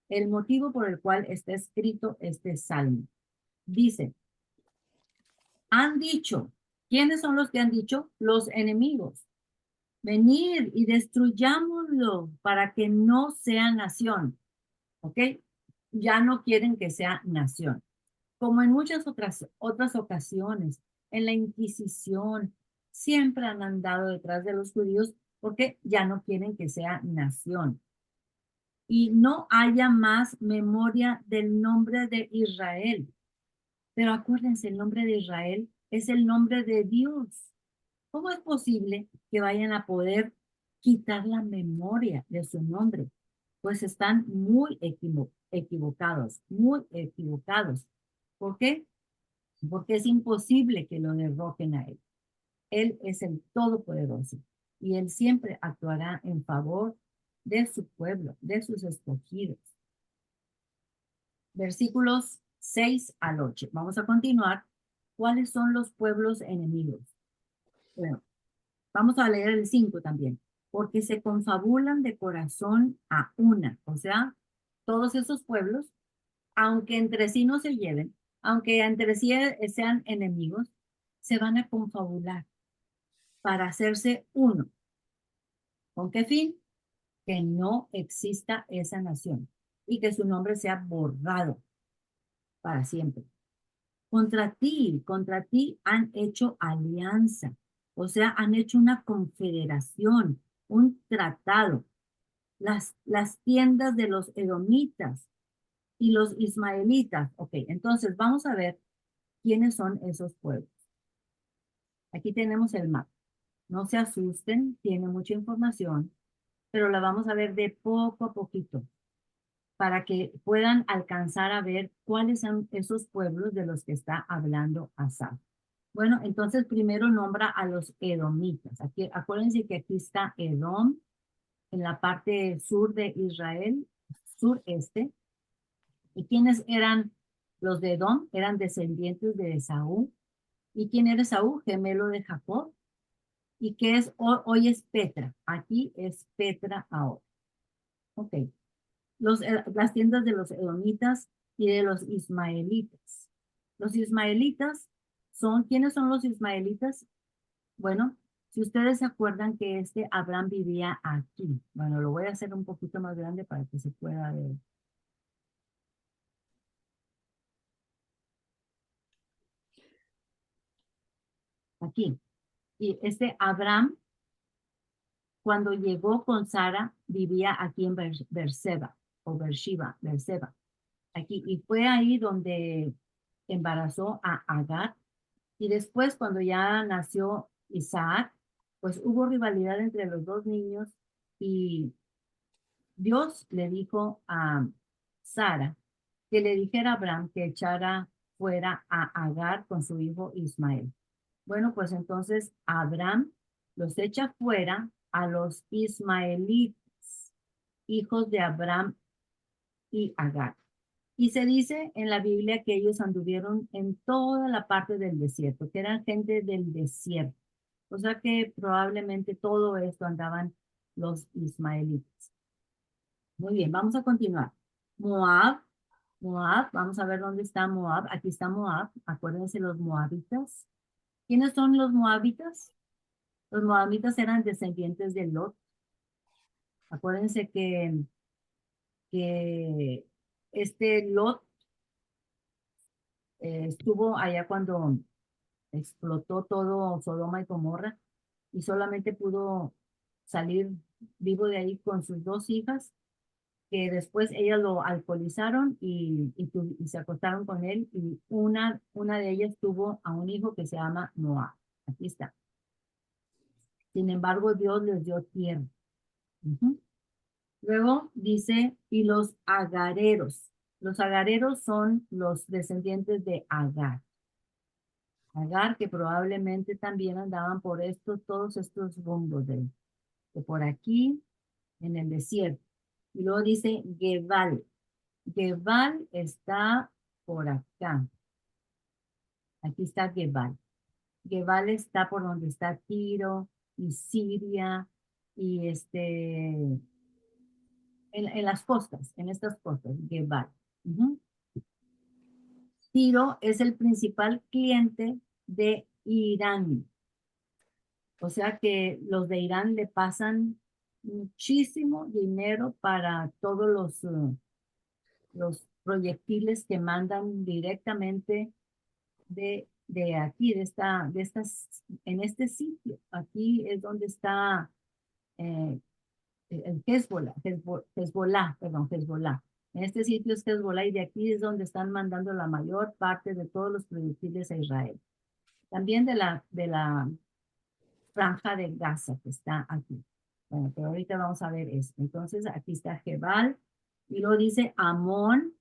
el motivo por el cual está escrito este Salmo. Dice, han dicho, ¿quiénes son los que han dicho? Los enemigos. Venir y destruyámoslo para que no sea nación. ¿Ok? Ya no quieren que sea nación. Como en muchas otras ocasiones, en la Inquisición, siempre han andado detrás de los judíos porque ya no quieren que sea nación. Y no haya más memoria del nombre de Israel. Pero acuérdense, el nombre de Israel es el nombre de Dios. ¿Cómo es posible que vayan a poder quitar la memoria de su nombre? Pues están muy equivocados, muy equivocados. ¿Por qué? Porque es imposible que lo derroquen a él. Él es el Todopoderoso y él siempre actuará en favor de su pueblo, de sus escogidos. Versículos 6 al 8. Vamos a continuar. ¿Cuáles son los pueblos enemigos? Bueno, vamos a leer el 5 también. Porque se confabulan de corazón a una. O sea, todos esos pueblos, aunque entre sí no se lleven, aunque entre sí sean enemigos, se van a confabular para hacerse uno. ¿Con qué fin? Que no exista esa nación y que su nombre sea borrado para siempre. Contra ti han hecho alianza, o sea, han hecho una confederación, un tratado. Las tiendas de los edomitas y los ismaelitas. Ok, entonces vamos a ver quiénes son esos pueblos. Aquí tenemos el mapa. No se asusten, tiene mucha información, pero la vamos a ver de poco a poquito para que puedan alcanzar a ver cuáles son esos pueblos de los que está hablando Asaf. Bueno, entonces primero nombra a los edomitas. Aquí, acuérdense que aquí está Edom en la parte sur de Israel, sureste. ¿Y quiénes eran los de Edom? Eran descendientes de Esaú. ¿Y quién era Esaú? Gemelo de Jacob. ¿Y qué es? Hoy es Petra. Aquí es Petra ahora. Ok. Las tiendas de los edomitas y de los ismaelitas. Los ismaelitas son, ¿quiénes son los ismaelitas? Bueno, si ustedes se acuerdan que Abraham vivía aquí. Bueno, lo voy a hacer un poquito más grande para que se pueda ver. Aquí. Y Abraham, cuando llegó con Sara, vivía aquí en Berseba, o Berseba, aquí. Y fue ahí donde embarazó a Agar. Y después, cuando ya nació Isaac, pues hubo rivalidad entre los dos niños y Dios le dijo a Sara que le dijera a Abraham que echara fuera a Agar con su hijo Ismael. Bueno, pues entonces Abraham los echa fuera a los ismaelitas, hijos de Abraham y Agar. Y se dice en la Biblia que ellos anduvieron en toda la parte del desierto, que eran gente del desierto. O sea que probablemente todo esto andaban los ismaelitas. Muy bien, vamos a continuar. Moab, Moab, vamos a ver dónde está Moab. Aquí está Moab, acuérdense los moabitas. ¿Quiénes son los moabitas? Los moabitas eran descendientes de Lot. Acuérdense que Lot estuvo allá cuando explotó todo Sodoma y Gomorra y solamente pudo salir vivo de ahí con sus dos hijas, que después ellas lo alcoholizaron y se acostaron con él y una de ellas tuvo a un hijo que se llama Noah. Aquí está. Sin embargo, Dios les dio tierra. Ujú. Luego dice, y los agareros. Los agareros son los descendientes de Agar. Agar, que probablemente también andaban por todos estos rumbos de por aquí, en el desierto. Y luego dice Gebal. Gebal está por acá. Aquí está Gebal. Gebal está por donde está Tiro y Siria y en las costas, en estas costas, Gebal. Ujú. Tiro es el principal cliente de Irán. O sea que los de Irán le pasan muchísimo dinero para todos los proyectiles que mandan directamente de aquí, en este sitio. Aquí es donde está eh, el Hezbollah. En este sitio es Hezbollah y de aquí es donde están mandando la mayor parte de todos los proyectiles a Israel. También de la franja de Gaza que está aquí. Bueno, pero ahorita vamos a ver esto. Entonces, aquí está Jebal, y luego dice Amón,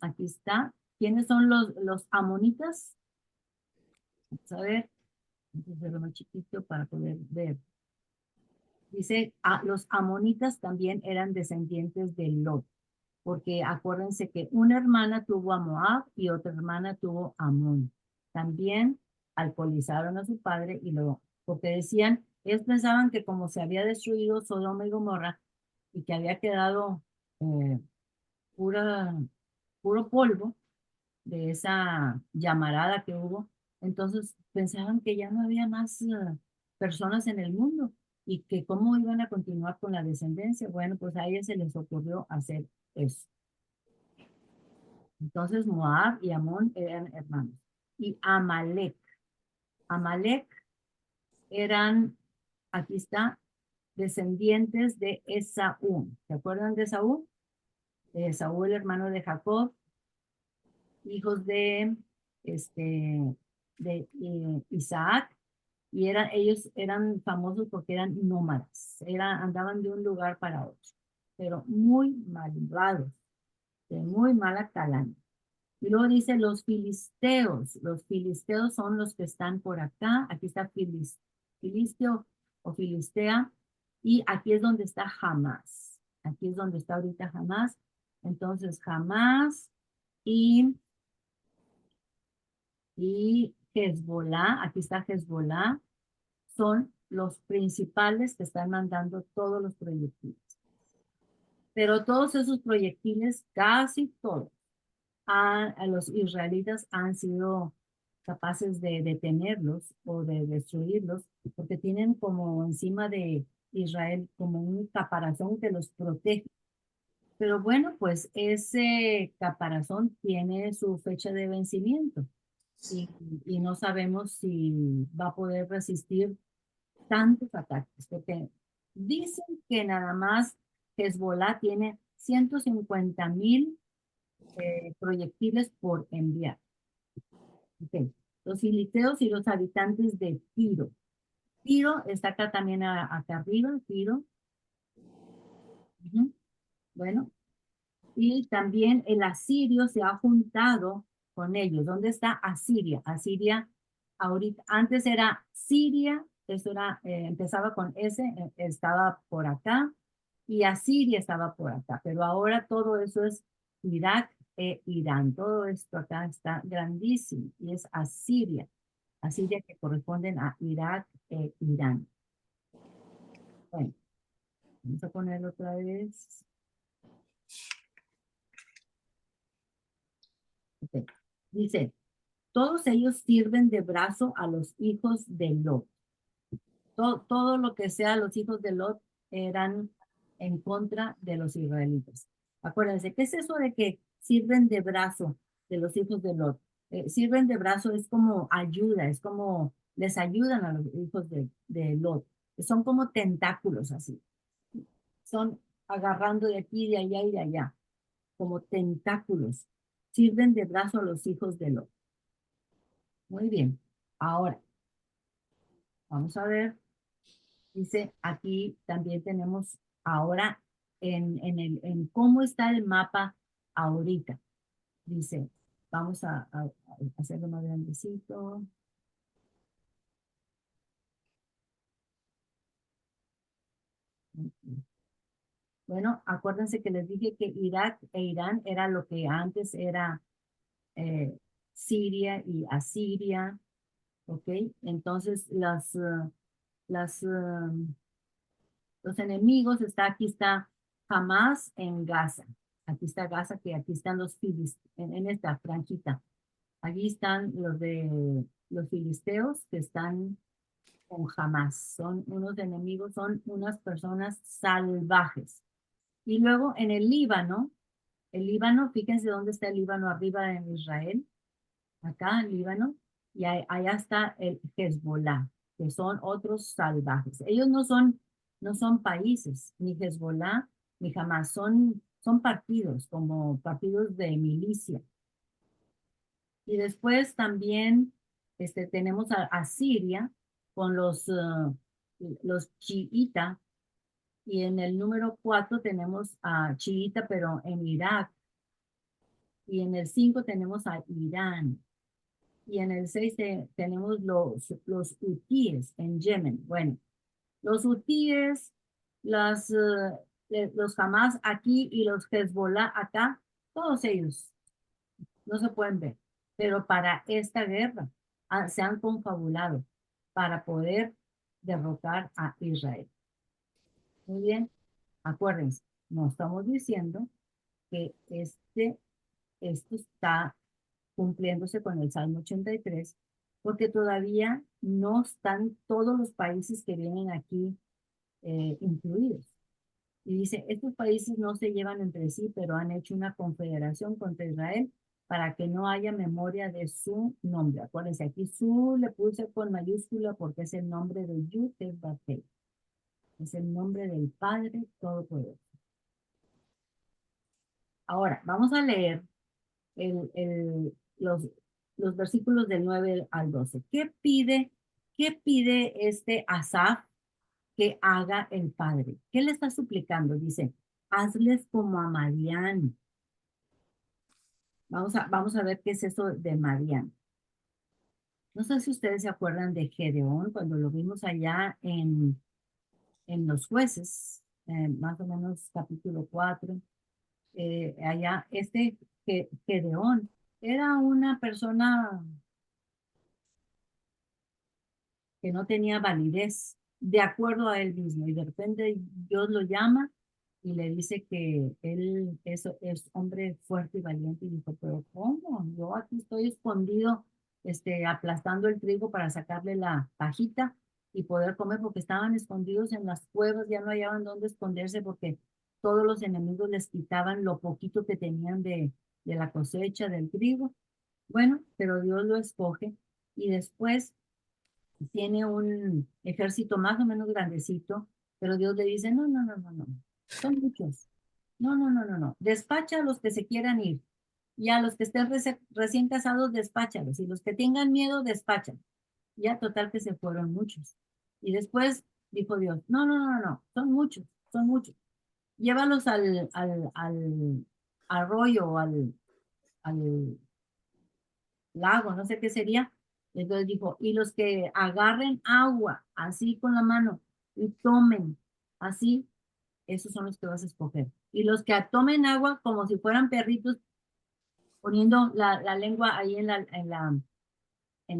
aquí está. ¿Quiénes son los amonitas? Vamos a ver, vamos a hacerlo más chiquito para poder ver. Dice, los amonitas también eran descendientes de Lot, porque acuérdense que una hermana tuvo a Moab y otra hermana tuvo a Amón. También alcoholizaron a su padre porque decían, ellos pensaban que como se había destruido Sodoma y Gomorra y que había quedado eh, pura, puro polvo de esa llamarada que hubo, entonces pensaban que ya no había más personas en el mundo y que cómo iban a continuar con la descendencia. Bueno, pues a ellos se les ocurrió hacer eso. Entonces Moab y Amón eran hermanos. Y Amalek eran, aquí está, descendientes de Esaú. ¿Se acuerdan de Esaú? De Esaú, el hermano de Jacob, hijos de Isaac, y ellos eran famosos porque eran nómadas, andaban de un lugar para otro, pero muy malvados, de muy mala calaña. Y luego dice los filisteos son los que están por acá, aquí está filisteo o filistea, y aquí es donde está Hamás, aquí es donde está ahorita Hamás, entonces Hamás y Hezbollah, aquí está Hezbollah, son los principales que están mandando todos los proyectiles. Pero todos esos proyectiles, casi todos, a los israelitas han sido capaces de detenerlos o de destruirlos, porque tienen como encima de Israel como un caparazón que los protege. Pero bueno, pues ese caparazón tiene su fecha de vencimiento. y no sabemos si va a poder resistir tantos ataques, porque dicen que nada más Hezbollah tiene 150,000 proyectiles por enviar. Okay. Los filisteos y los habitantes de Tiro. Tiro está acá también acá arriba, Tiro. Ujú. Bueno, y también el asirio se ha juntado con ellos. ¿Dónde está Asiria? Asiria, ahorita, antes era Siria, eso era, empezaba con S, estaba por acá, y Asiria estaba por acá, pero ahora todo eso es Irak e Irán. Todo esto acá está grandísimo y es Asiria. Asiria que corresponden a Irak e Irán. Bueno, vamos a ponerlo otra vez. Okay. Dice, todos ellos sirven de brazo a los hijos de Lot. Todo lo que sea los hijos de Lot eran en contra de los israelitas. Acuérdense, ¿qué es eso de que sirven de brazo de los hijos de Lot? Sirven de brazo es como ayuda, es como les ayudan a los hijos de Lot. Son como tentáculos así. Son agarrando de aquí, de allá y de allá, como tentáculos. Sirven de brazo a los hijos de Lot. Muy bien. Ahora, vamos a ver. Dice, aquí también tenemos ahora en cómo está el mapa ahorita. Dice, vamos a hacerlo más grandecito. Bueno, acuérdense que les dije que Irak e Irán era lo que antes era eh, Siria y Asiria, ¿ok? Entonces, las, eh, los enemigos, aquí está Hamas en Gaza. Aquí está Gaza, que aquí están los filisteos, en esta franjita. Allí están los filisteos que están con Hamas. Son unos enemigos, son unas personas salvajes. Y luego en el Líbano, fíjense dónde está el Líbano arriba en Israel, acá en Líbano, y allá está el Hezbollah, que son otros salvajes. Ellos no son países, ni Hezbollah, ni Hamas, son partidos, como partidos de milicia. Y después también tenemos a Siria con los chiita, y en el número 4 tenemos a chiita, pero en Irak, y en el 5 tenemos a Irán. Y en el 6 tenemos los hutíes en Yemen. Bueno, los hutíes, los Hamas aquí y los Hezbollah acá, todos ellos no se pueden ver. Pero para esta guerra se han confabulado para poder derrotar a Israel. Muy bien, acuérdense, no estamos diciendo que esto está cumpliéndose con el Salmo 83, porque todavía no están todos los países que vienen aquí incluidos. Y dice, estos países no se llevan entre sí, pero han hecho una confederación contra Israel para que no haya memoria de su nombre. Acuérdense, aquí su le puse con mayúscula porque es el nombre de Yud, que es Batel. Es el nombre del Padre Todopoderoso. Ahora, vamos a leer los versículos del 9 al 12. ¿Qué pide este Asaf que haga el Padre? ¿Qué le está suplicando? Dice, hazles como a Madián. Vamos a ver qué es eso de Madián. No sé si ustedes se acuerdan de Gedeón, cuando lo vimos allá en los jueces, más o menos capítulo 4. Allá, Gedeón era una persona que no tenía validez de acuerdo a él mismo. Y de repente Dios lo llama y le dice que él es hombre fuerte y valiente. Y dijo, pero ¿cómo? Yo aquí estoy escondido, aplastando el trigo para sacarle la pajita y poder comer, porque estaban escondidos en las cuevas, ya no hallaban dónde esconderse porque todos los enemigos les quitaban lo poquito que tenían de la cosecha del trigo. Bueno, pero Dios lo escoge y después tiene un ejército más o menos grandecito, pero Dios le dice, no, no, no, no, no, son muchos. No, no, no, no, no. Despacha a los que se quieran ir. Y a los que estén recién casados, despáchalos. Y los que tengan miedo, despáchalos. Ya total que se fueron muchos. Y después dijo Dios, no, no, no, no, no, son muchos, son muchos. Llévalos al arroyo o al lago, no sé qué sería. Entonces dijo, y los que agarren agua así con la mano y tomen así, esos son los que vas a escoger. Y los que tomen agua como si fueran perritos, poniendo la lengua ahí en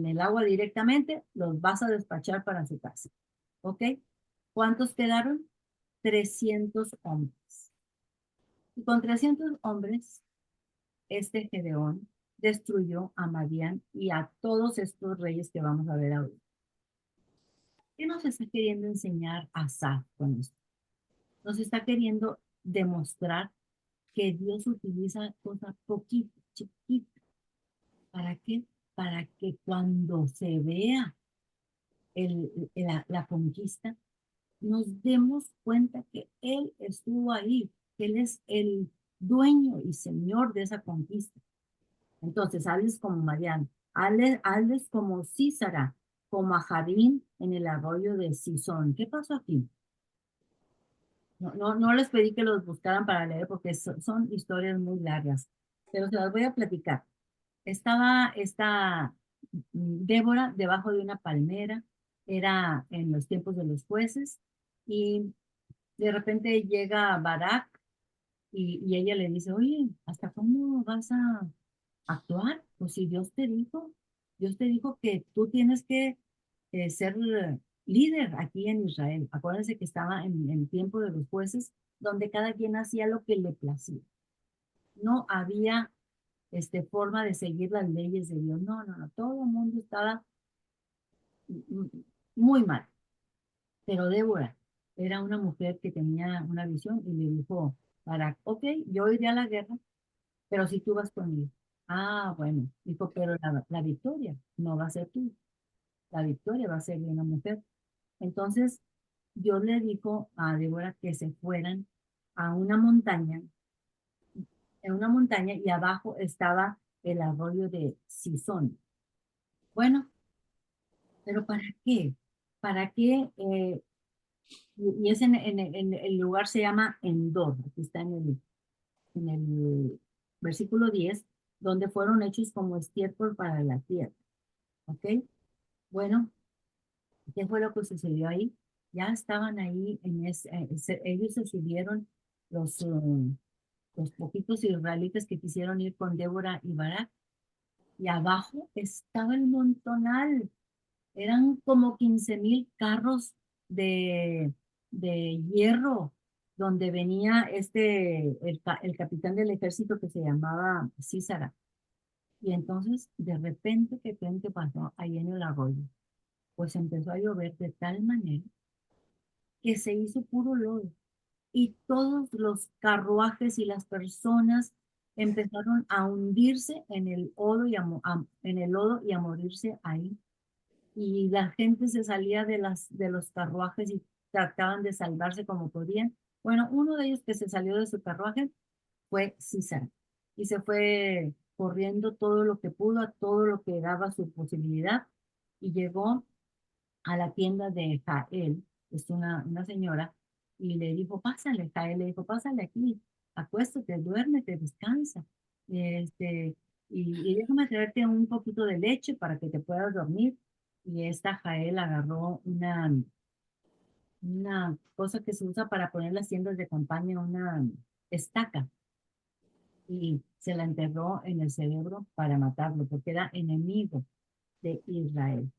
el agua directamente, los vas a despachar para su casa. ¿Ok? ¿Cuántos quedaron? 300 hombres. Y con 300 hombres, este Gedeón destruyó a Madián y a todos estos reyes que vamos a ver ahora. ¿Qué nos está queriendo enseñar Asaf con esto? Nos está queriendo demostrar que Dios utiliza cosas poquitas, chiquitas. ¿Para qué? Para que cuando se vea la conquista, nos demos cuenta que Él estuvo ahí, que Él es el dueño y señor de esa conquista. Entonces, hazles como Mariano, hazles como Císara, como a Jadín en el arroyo de Sison. ¿Qué pasó aquí? No les pedí que los buscaran para leer porque son historias muy largas, pero se las voy a platicar. Estaba esta Débora debajo de una palmera, era en los tiempos de los jueces, y de repente llega Barak y ella le dice, oye, ¿hasta cuándo vas a actuar? Pues si Dios te dijo que tú tienes que ser líder aquí en Israel. Acuérdense que estaba en el tiempo de los jueces, donde cada quien hacía lo que le placía. No había forma de seguir las leyes de Dios. No, no, no. Todo el mundo estaba muy mal. Pero Débora era una mujer que tenía una visión y le dijo, Barak, ok, yo iré a la guerra, pero si tú vas conmigo. Ah, bueno, dijo, pero la victoria no va a ser tú, la victoria va a ser de una mujer. Entonces, Dios le dijo a Débora que se fueran a una montaña, en una montaña, y abajo estaba el arroyo de Sison. Bueno, pero ¿para qué? ¿Para qué? Y es en el lugar se llama Endor, aquí está en el versículo 10 donde fueron hechos como estiércol para la tierra. ¿Ok? Bueno, ¿qué fue lo que sucedió ahí? Ya estaban ahí, ellos se subieron, los poquitos israelitas que quisieron ir con Débora y Barak, y abajo estaba el montonal. Eran como 15,000 carros de hierro, donde venía el capitán del ejército que se llamaba Císara. Y entonces, de repente, ¿qué creen que pasó ahí en el arroyo? Pues empezó a llover de tal manera que se hizo puro lodo. Y todos los carruajes y las personas empezaron a hundirse en el lodo en el lodo y a morirse ahí. Y la gente se salía de los carruajes y trataban de salvarse como podían. Bueno, uno de ellos que se salió de su carruaje fue César y se fue corriendo todo lo que pudo, a todo lo que daba su posibilidad, y llegó a la tienda de Jael, es una señora, y le dijo, pásale, Jael le dijo, pásale aquí, acuéstate, duérmete, descansa, y déjame traerte un poquito de leche para que te puedas dormir. Y esta Jael agarró una cosa que se usa para poner las tiendas de campaña, una estaca, y se la enterró en el cerebro para matarlo, porque era enemigo de Israel.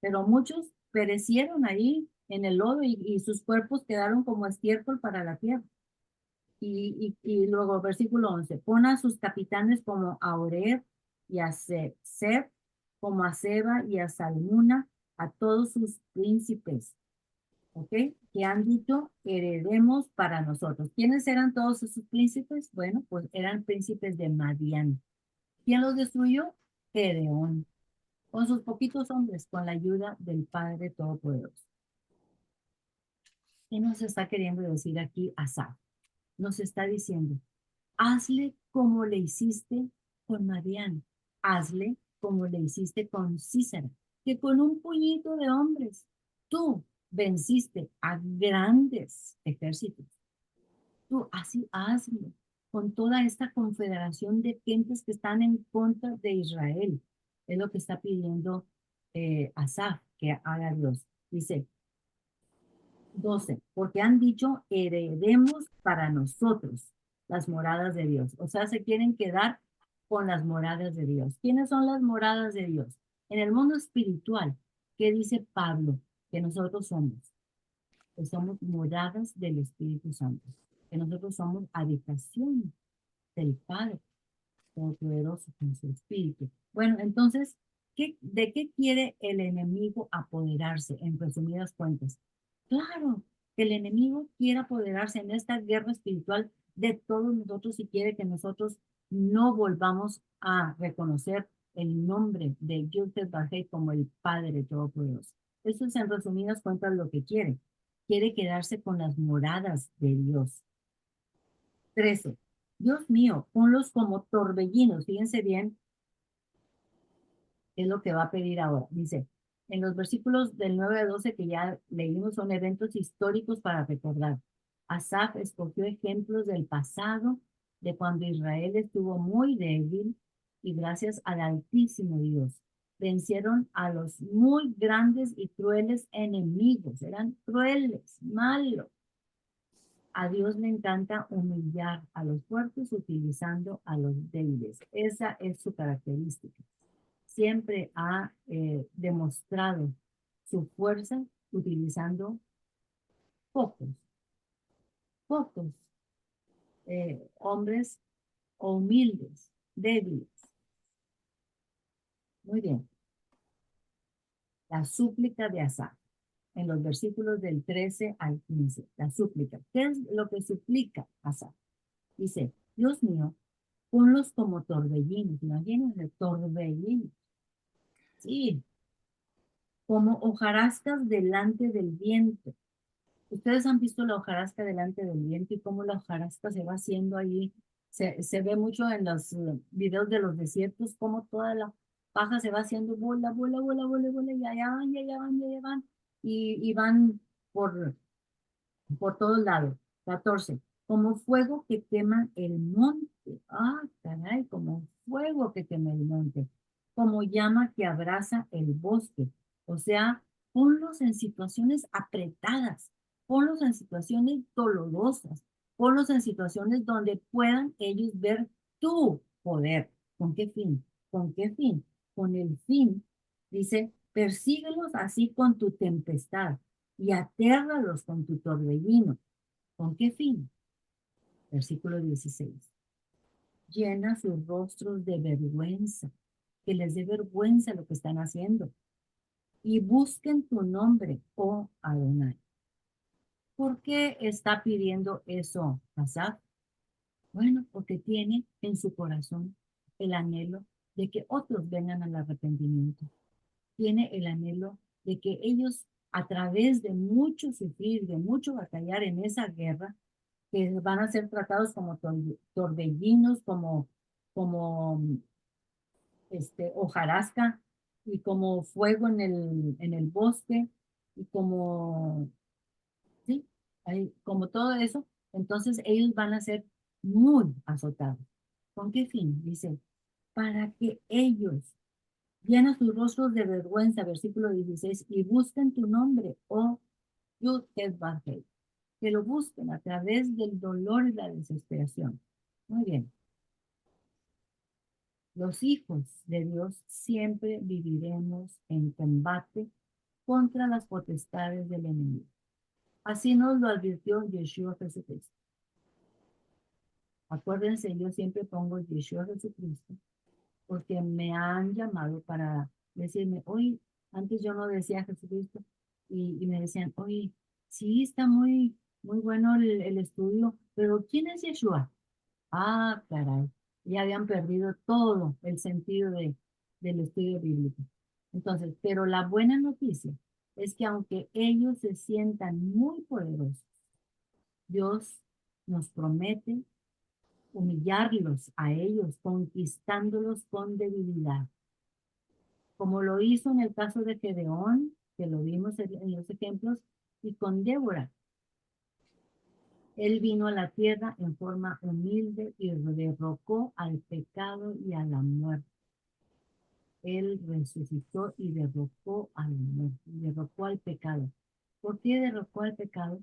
Pero muchos perecieron ahí en el lodo y sus cuerpos quedaron como estiércol para la tierra. Y luego, versículo 11, pon a sus capitanes como a Oreb y a Seb, como a Seba y a Salmuna, a todos sus príncipes, ¿ok? Que han dicho, heredemos para nosotros. ¿Quiénes eran todos esos príncipes? Bueno, pues eran príncipes de Madián. ¿Quién los destruyó? Gedeón, con sus poquitos hombres, con la ayuda del Padre Todopoderoso. ¿Qué nos está queriendo decir aquí Asaf? Nos está diciendo, hazle como le hiciste con Madián, hazle como le hiciste con Císara, que con un puñito de hombres tú venciste a grandes ejércitos. Tú así hazlo con toda esta confederación de gentes que están en contra de Israel. Es lo que está pidiendo Asaf que haga Dios. Dice, 12, porque han dicho, heredemos para nosotros las moradas de Dios. O sea, se quieren quedar con las moradas de Dios. ¿Quiénes son las moradas de Dios? En el mundo espiritual, ¿qué dice Pablo? Que nosotros somos, que somos moradas del Espíritu Santo, que nosotros somos habitación del Padre Todopoderoso con su Espíritu. Bueno, entonces, ¿de qué quiere el enemigo apoderarse? En resumidas cuentas, claro, que el enemigo quiere apoderarse en esta guerra espiritual de todos nosotros y quiere que nosotros no volvamos a reconocer el nombre de Yud-Heh Vah-Heh como el Padre Todopoderoso. Eso es en resumidas cuentas lo que quiere. Quiere quedarse con las moradas de Dios. 13. Dios mío, ponlos como torbellinos. Fíjense bien, es lo que va a pedir ahora. Dice, en los versículos del 9 a 12 que ya leímos son eventos históricos para recordar. Asaf escogió ejemplos del pasado, de cuando Israel estuvo muy débil y gracias al Altísimo Dios vencieron a los muy grandes y crueles enemigos. Eran crueles, malos. A Dios le encanta humillar a los fuertes utilizando a los débiles. Esa es su característica. Siempre ha demostrado su fuerza utilizando pocos, pocos hombres humildes, débiles. Muy bien. La súplica de Asaf, en los versículos del 13 al 15. La súplica. ¿Qué es lo que suplica Asaf? Dice, Dios mío, ponlos como torbellinos. Imagínense, torbellinos. Sí, como hojarascas delante del viento. Ustedes han visto la hojarasca delante del viento y cómo la hojarasca se va haciendo ahí. Se ve mucho en los videos de los desiertos, cómo toda la paja se va haciendo bola, bola, bola, bola, bola, y allá van, y allá van, y allá van, y van por todos lados. 14. Como fuego que quema el monte. Ah, caray, como fuego que quema el monte. Como llama que abraza el bosque. O sea, ponlos en situaciones apretadas, ponlos en situaciones dolorosas, ponlos en situaciones donde puedan ellos ver tu poder. ¿Con qué fin? ¿Con qué fin? Con el fin, dice, persíguelos así con tu tempestad y atérralos con tu torbellino. ¿Con qué fin? Versículo 16. Llena sus rostros de vergüenza, que les dé vergüenza lo que están haciendo. Y busquen tu nombre, oh Adonai. ¿Por qué está pidiendo eso Asaf? Bueno, porque tiene en su corazón el anhelo de que otros vengan al arrepentimiento. Tiene el anhelo de que ellos, a través de mucho sufrir, de mucho batallar en esa guerra, que van a ser tratados como torbellinos, como hojarasca y como fuego en el bosque y como, sí, como todo eso, entonces ellos van a ser muy azotados. ¿Con qué fin? Dice, para que ellos llenen sus rostros de vergüenza, versículo 16, y busquen tu nombre, oh Yud-Heh-Vah-Heh, que lo busquen a través del dolor y la desesperación. Muy bien. Los hijos de Dios siempre viviremos en combate contra las potestades del enemigo. Así nos lo advirtió Yeshua Jesucristo. Acuérdense, yo siempre pongo Yeshua Jesucristo porque me han llamado para decirme, oye, antes yo no decía Jesucristo y me decían, oye, sí, está muy bueno el estudio, pero ¿quién es Yeshua? Ah, caray, ya habían perdido todo el sentido del estudio bíblico. Entonces, pero la buena noticia es que aunque ellos se sientan muy poderosos, Dios nos promete humillarlos a ellos, conquistándolos con debilidad, como lo hizo en el caso de Gedeón, que lo vimos en los ejemplos, y con Débora. Él vino a la tierra en forma humilde y derrocó al pecado y a la muerte. Él resucitó y derrocó a la muerte, derrocó al pecado. ¿Por qué derrocó al pecado?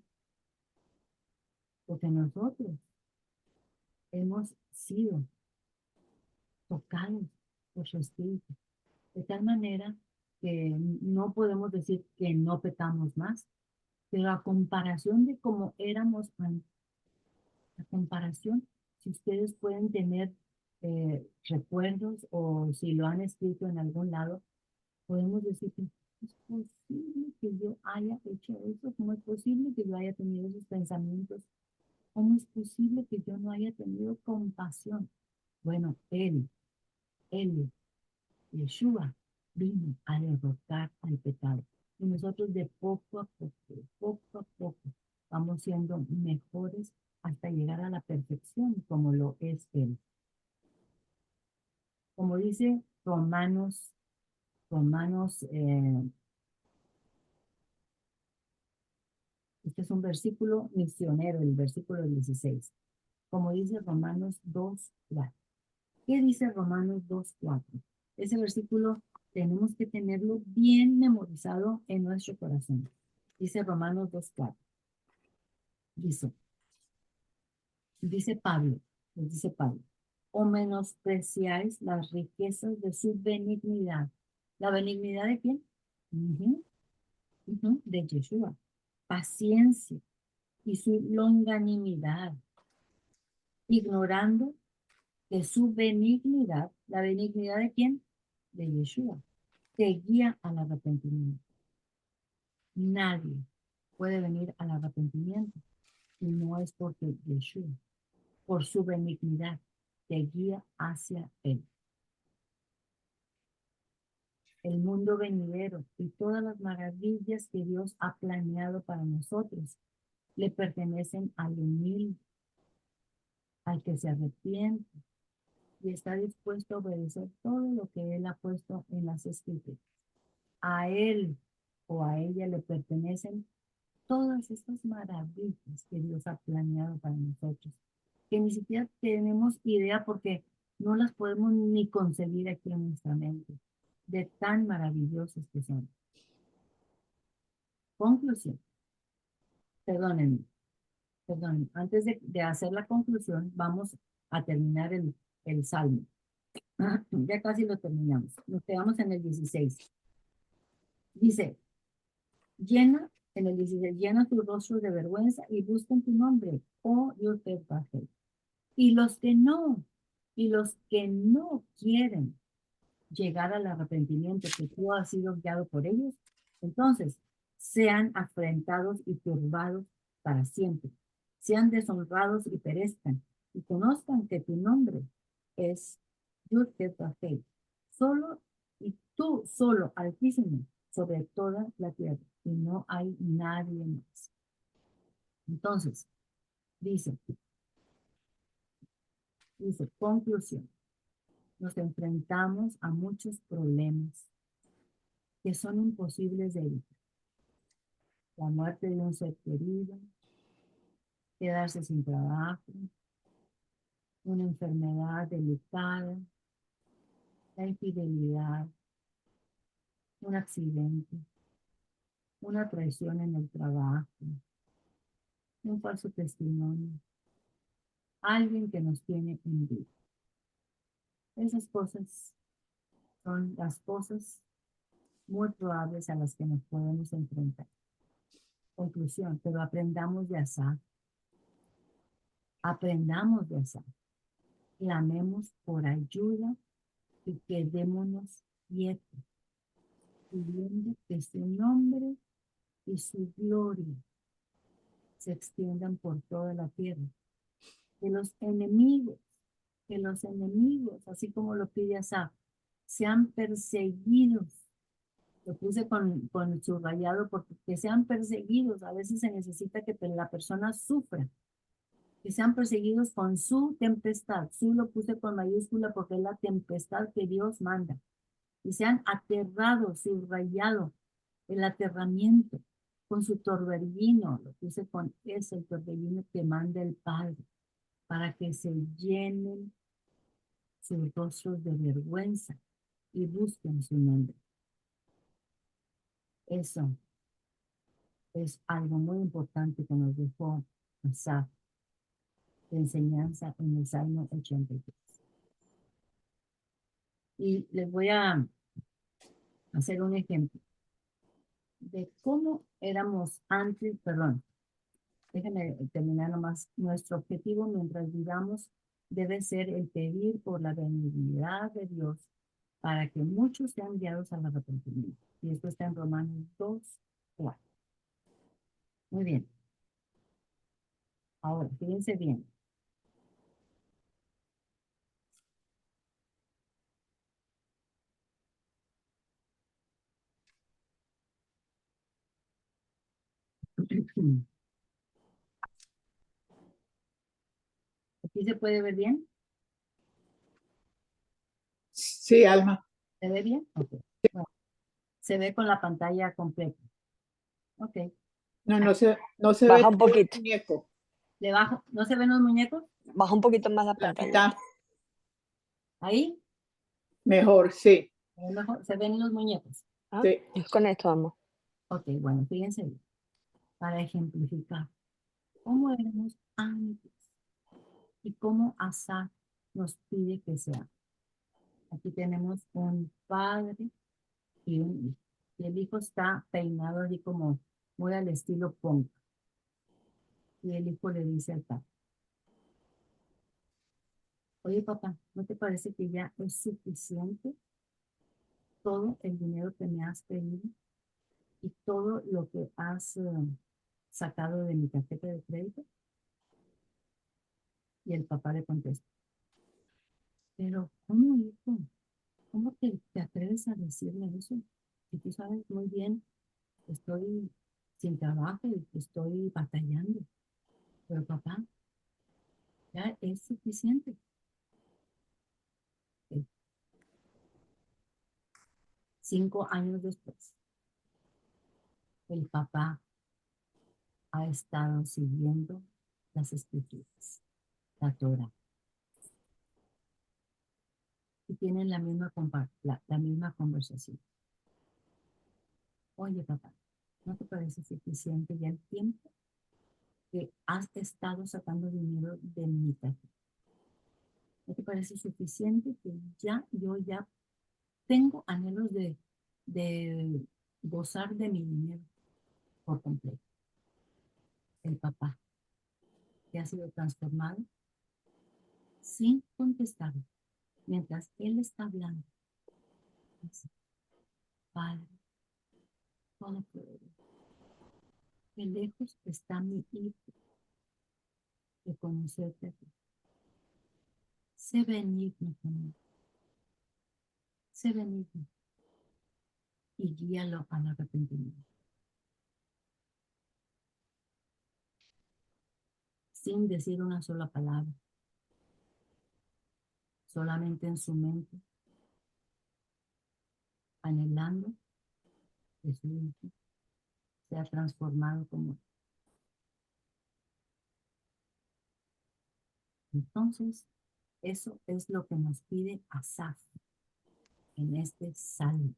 Porque nosotros hemos sido tocados por su espíritu. De tal manera que no podemos decir que no pecamos más, pero a comparación de cómo éramos antes, a comparación, si ustedes pueden tener recuerdos o si lo han escrito en algún lado, podemos decir que es posible que yo haya hecho eso, cómo es posible que yo haya tenido esos pensamientos, cómo es posible que yo no haya tenido compasión. Bueno, él, Yeshua, vino a derrotar al pecado. Y nosotros de poco a poco, vamos siendo mejores hasta llegar a la perfección como lo es Él. Como dice Romanos, este es un versículo misionero, el versículo 16. Como dice Romanos 2:4. ¿Qué dice Romanos 2:4? Ese versículo tenemos que tenerlo bien memorizado en nuestro corazón. Dice Romanos 2:4. Dice, dice Pablo, o menospreciáis las riquezas de su benignidad. ¿La benignidad de quién? Ujú, de Yeshua. Paciencia y su longanimidad, ignorando que su benignidad, ¿la benignidad de quién? De Yeshua, te guía al arrepentimiento. Nadie puede venir al arrepentimiento si no es porque Yeshua, por su benignidad, te guía hacia Él. El mundo venidero y todas las maravillas que Dios ha planeado para nosotros le pertenecen al humilde, al que se arrepiente y está dispuesto a obedecer todo lo que Él ha puesto en las escrituras. A Él o a ella le pertenecen todas estas maravillas que Dios ha planeado para nosotros, que ni siquiera tenemos idea porque no las podemos ni concebir aquí en nuestra mente, de tan maravillosas que son. Conclusión. Perdónenme, perdónenme. Antes de hacer la conclusión, vamos a terminar el salmo. Ya casi lo terminamos. Nos quedamos en el 16. Dice, en el 16, llena tu rostro de vergüenza y busquen tu nombre, oh Dios de Bajel. Y los que no quieren llegar al arrepentimiento que tú has sido guiado por ellos, entonces sean afrentados y turbados para siempre, sean deshonrados y perezcan, y conozcan que tu nombre es Yud-Heh-Vah-Heh, solo y tú solo, Altísimo, sobre toda la tierra, y no hay nadie más. Entonces, dice, conclusión, nos enfrentamos a muchos problemas que son imposibles de evitar. La muerte de un ser querido, quedarse sin trabajo, una enfermedad delicada, la infidelidad, un accidente, una traición en el trabajo, un falso testimonio, alguien que nos tiene envidia. Esas cosas son las cosas muy probables a las que nos podemos enfrentar. Conclusión, pero aprendamos de azar. Aprendamos de azar. Clamemos por ayuda y quedémonos quietos, pidiendo que su nombre y su gloria se extiendan por toda la tierra. Que los enemigos, así como lo pide Asaf, sean perseguidos. Lo puse con subrayado porque que sean perseguidos. A veces se necesita que la persona sufra, que sean perseguidos con su tempestad. Su lo puse con mayúscula porque es la tempestad que Dios manda. Y sean aterrados, subrayado, el aterramiento, con su torbellino. Lo puse con ese, el torbellino que manda el Padre, para que se llenen sus rostros de vergüenza y busquen su nombre. Eso es algo muy importante que nos dejó Asaf de enseñanza en el Salmo 83. Y les voy a hacer un ejemplo de cómo éramos antes, perdón, déjenme terminar nomás. Nuestro objetivo mientras vivamos debe ser el pedir por la benignidad de Dios para que muchos sean guiados al arrepentimiento. Y esto está en Romanos 2:4. Muy bien. Ahora, fíjense bien. ¿Aquí se puede ver bien? Sí, Alma. ¿Se ve bien? Ok. Bueno, se ve con la pantalla completa. Ok. No, no se ve Baja un todo el poquito. muñeco. ¿Le bajo? ¿No se ven los muñecos? Baja un poquito más la La pantalla. mitad. Ahí. Mejor, sí. Mejor, se ven los muñecos. ¿Ah? Sí. Es con esto, vamos. Ok, bueno, fíjense bien. Para ejemplificar cómo éramos antes y cómo Asaf nos pide que sea. Aquí tenemos un padre y un hijo. Y el hijo está peinado así como muy al estilo punk. Y el hijo le dice al padre: oye papá, ¿no te parece que ya es suficiente todo el dinero que me has pedido y todo lo que has sacado de mi tarjeta de crédito? Y el papá le contesta: pero ¿cómo, hijo? ¿Cómo te atreves a decirle eso? Si tú sabes muy bien que estoy sin trabajo y que estoy batallando. Pero papá, ya es suficiente. 5 años después, el papá ha estado siguiendo las escrituras, la Torah, y tienen la misma conversación. Oye papá, ¿no te parece suficiente ya el tiempo que has estado sacando dinero de mi tarjeta? ¿No te parece suficiente que yo ya tengo anhelos de gozar de mi dinero por completo? El papá, que ha sido transformado, sin contestar, mientras él está hablando, dice: Padre, todopoderoso, que lejos está mi hijo de conocerte a ti. Sé benigno conmigo, sé benigno y guíalo al arrepentimiento. Sin decir una sola palabra, solamente en su mente, anhelando que su hijo sea transformado como él. Entonces, eso es lo que nos pide Asaf en este salmo.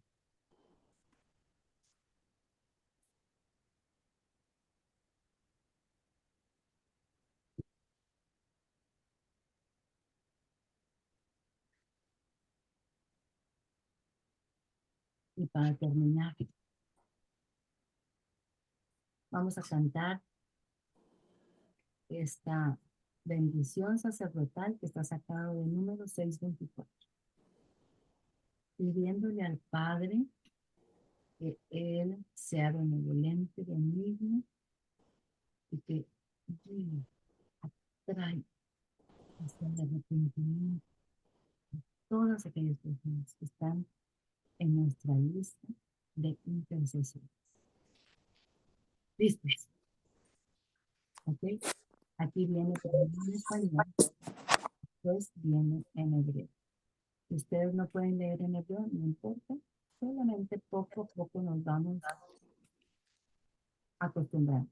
Y para terminar, vamos a cantar esta bendición sacerdotal que está sacado de Números 6:24, pidiéndole al Padre que Él sea benevolente, benigno y que guíe, atraiga hacia el arrepentimiento todas aquellas personas que están en nuestra lista de intercesores. ¿Listos? ¿Ok? Aquí viene primero en español, después viene en hebreo. Si ustedes no pueden leer en hebreo, no importa. Solamente poco a poco nos vamos acostumbrando.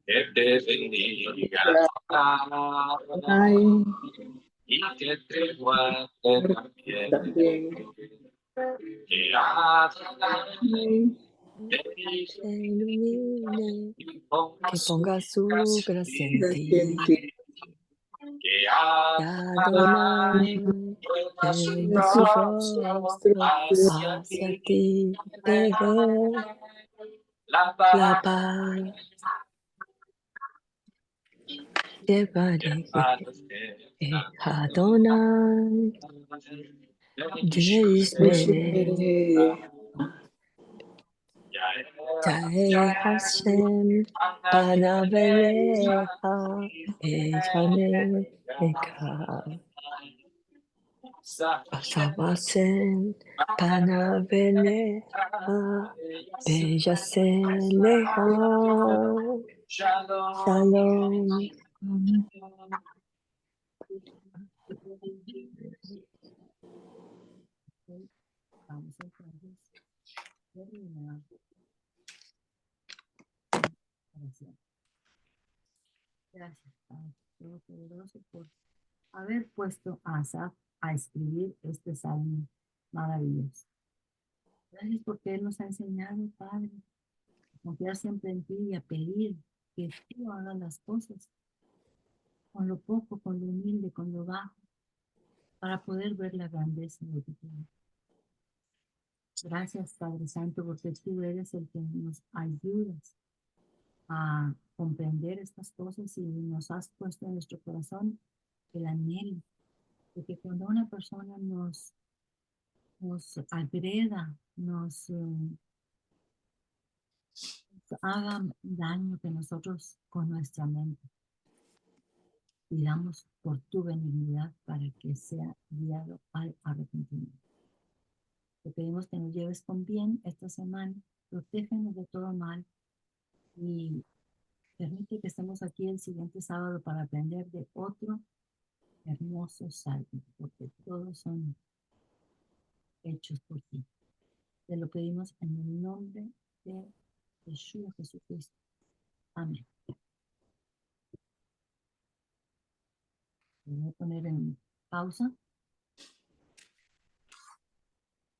Que te bendiga Ay, y que te guarde también. también. Que Adonai Ay, te ilumine, y ponga que su ponga su gracia en gracias en ti. ti. Que Que Adonai Adonai vuelva su tenga su rostro rostro hacia hacia ti, ti, te dé la la paz paz. Te parece Adonai, Deisme, Yael Hashem, Panavelecha, Echanecha, Ashavashem, Panavelecha, Beyaselecha, Shalom. Vamos entonces a terminar. Oración. Gracias, Padre Todopoderoso, por haber puesto a Asaf a escribir este salmo maravilloso. Gracias porque Él nos ha enseñado, Padre, a confiar siempre en ti y a pedir que tú hagas las cosas con lo poco, con lo humilde, con lo bajo, para poder ver la grandeza de tu plan. Gracias, Padre Santo, porque tú eres el que nos ayudas a comprender estas cosas y nos has puesto en nuestro corazón el anhelo de que cuando una persona nos agreda, nos haga daño, que nosotros con nuestra mente pidamos por tu benignidad para que sea guiado al arrepentimiento. Te pedimos que nos lleves con bien esta semana, protégenos de todo mal y permite que estemos aquí el siguiente sábado para aprender de otro hermoso salmo, porque todos son hechos por ti. Te lo pedimos en el nombre de Yeshua Jesucristo. Amén. Voy a poner en pausa.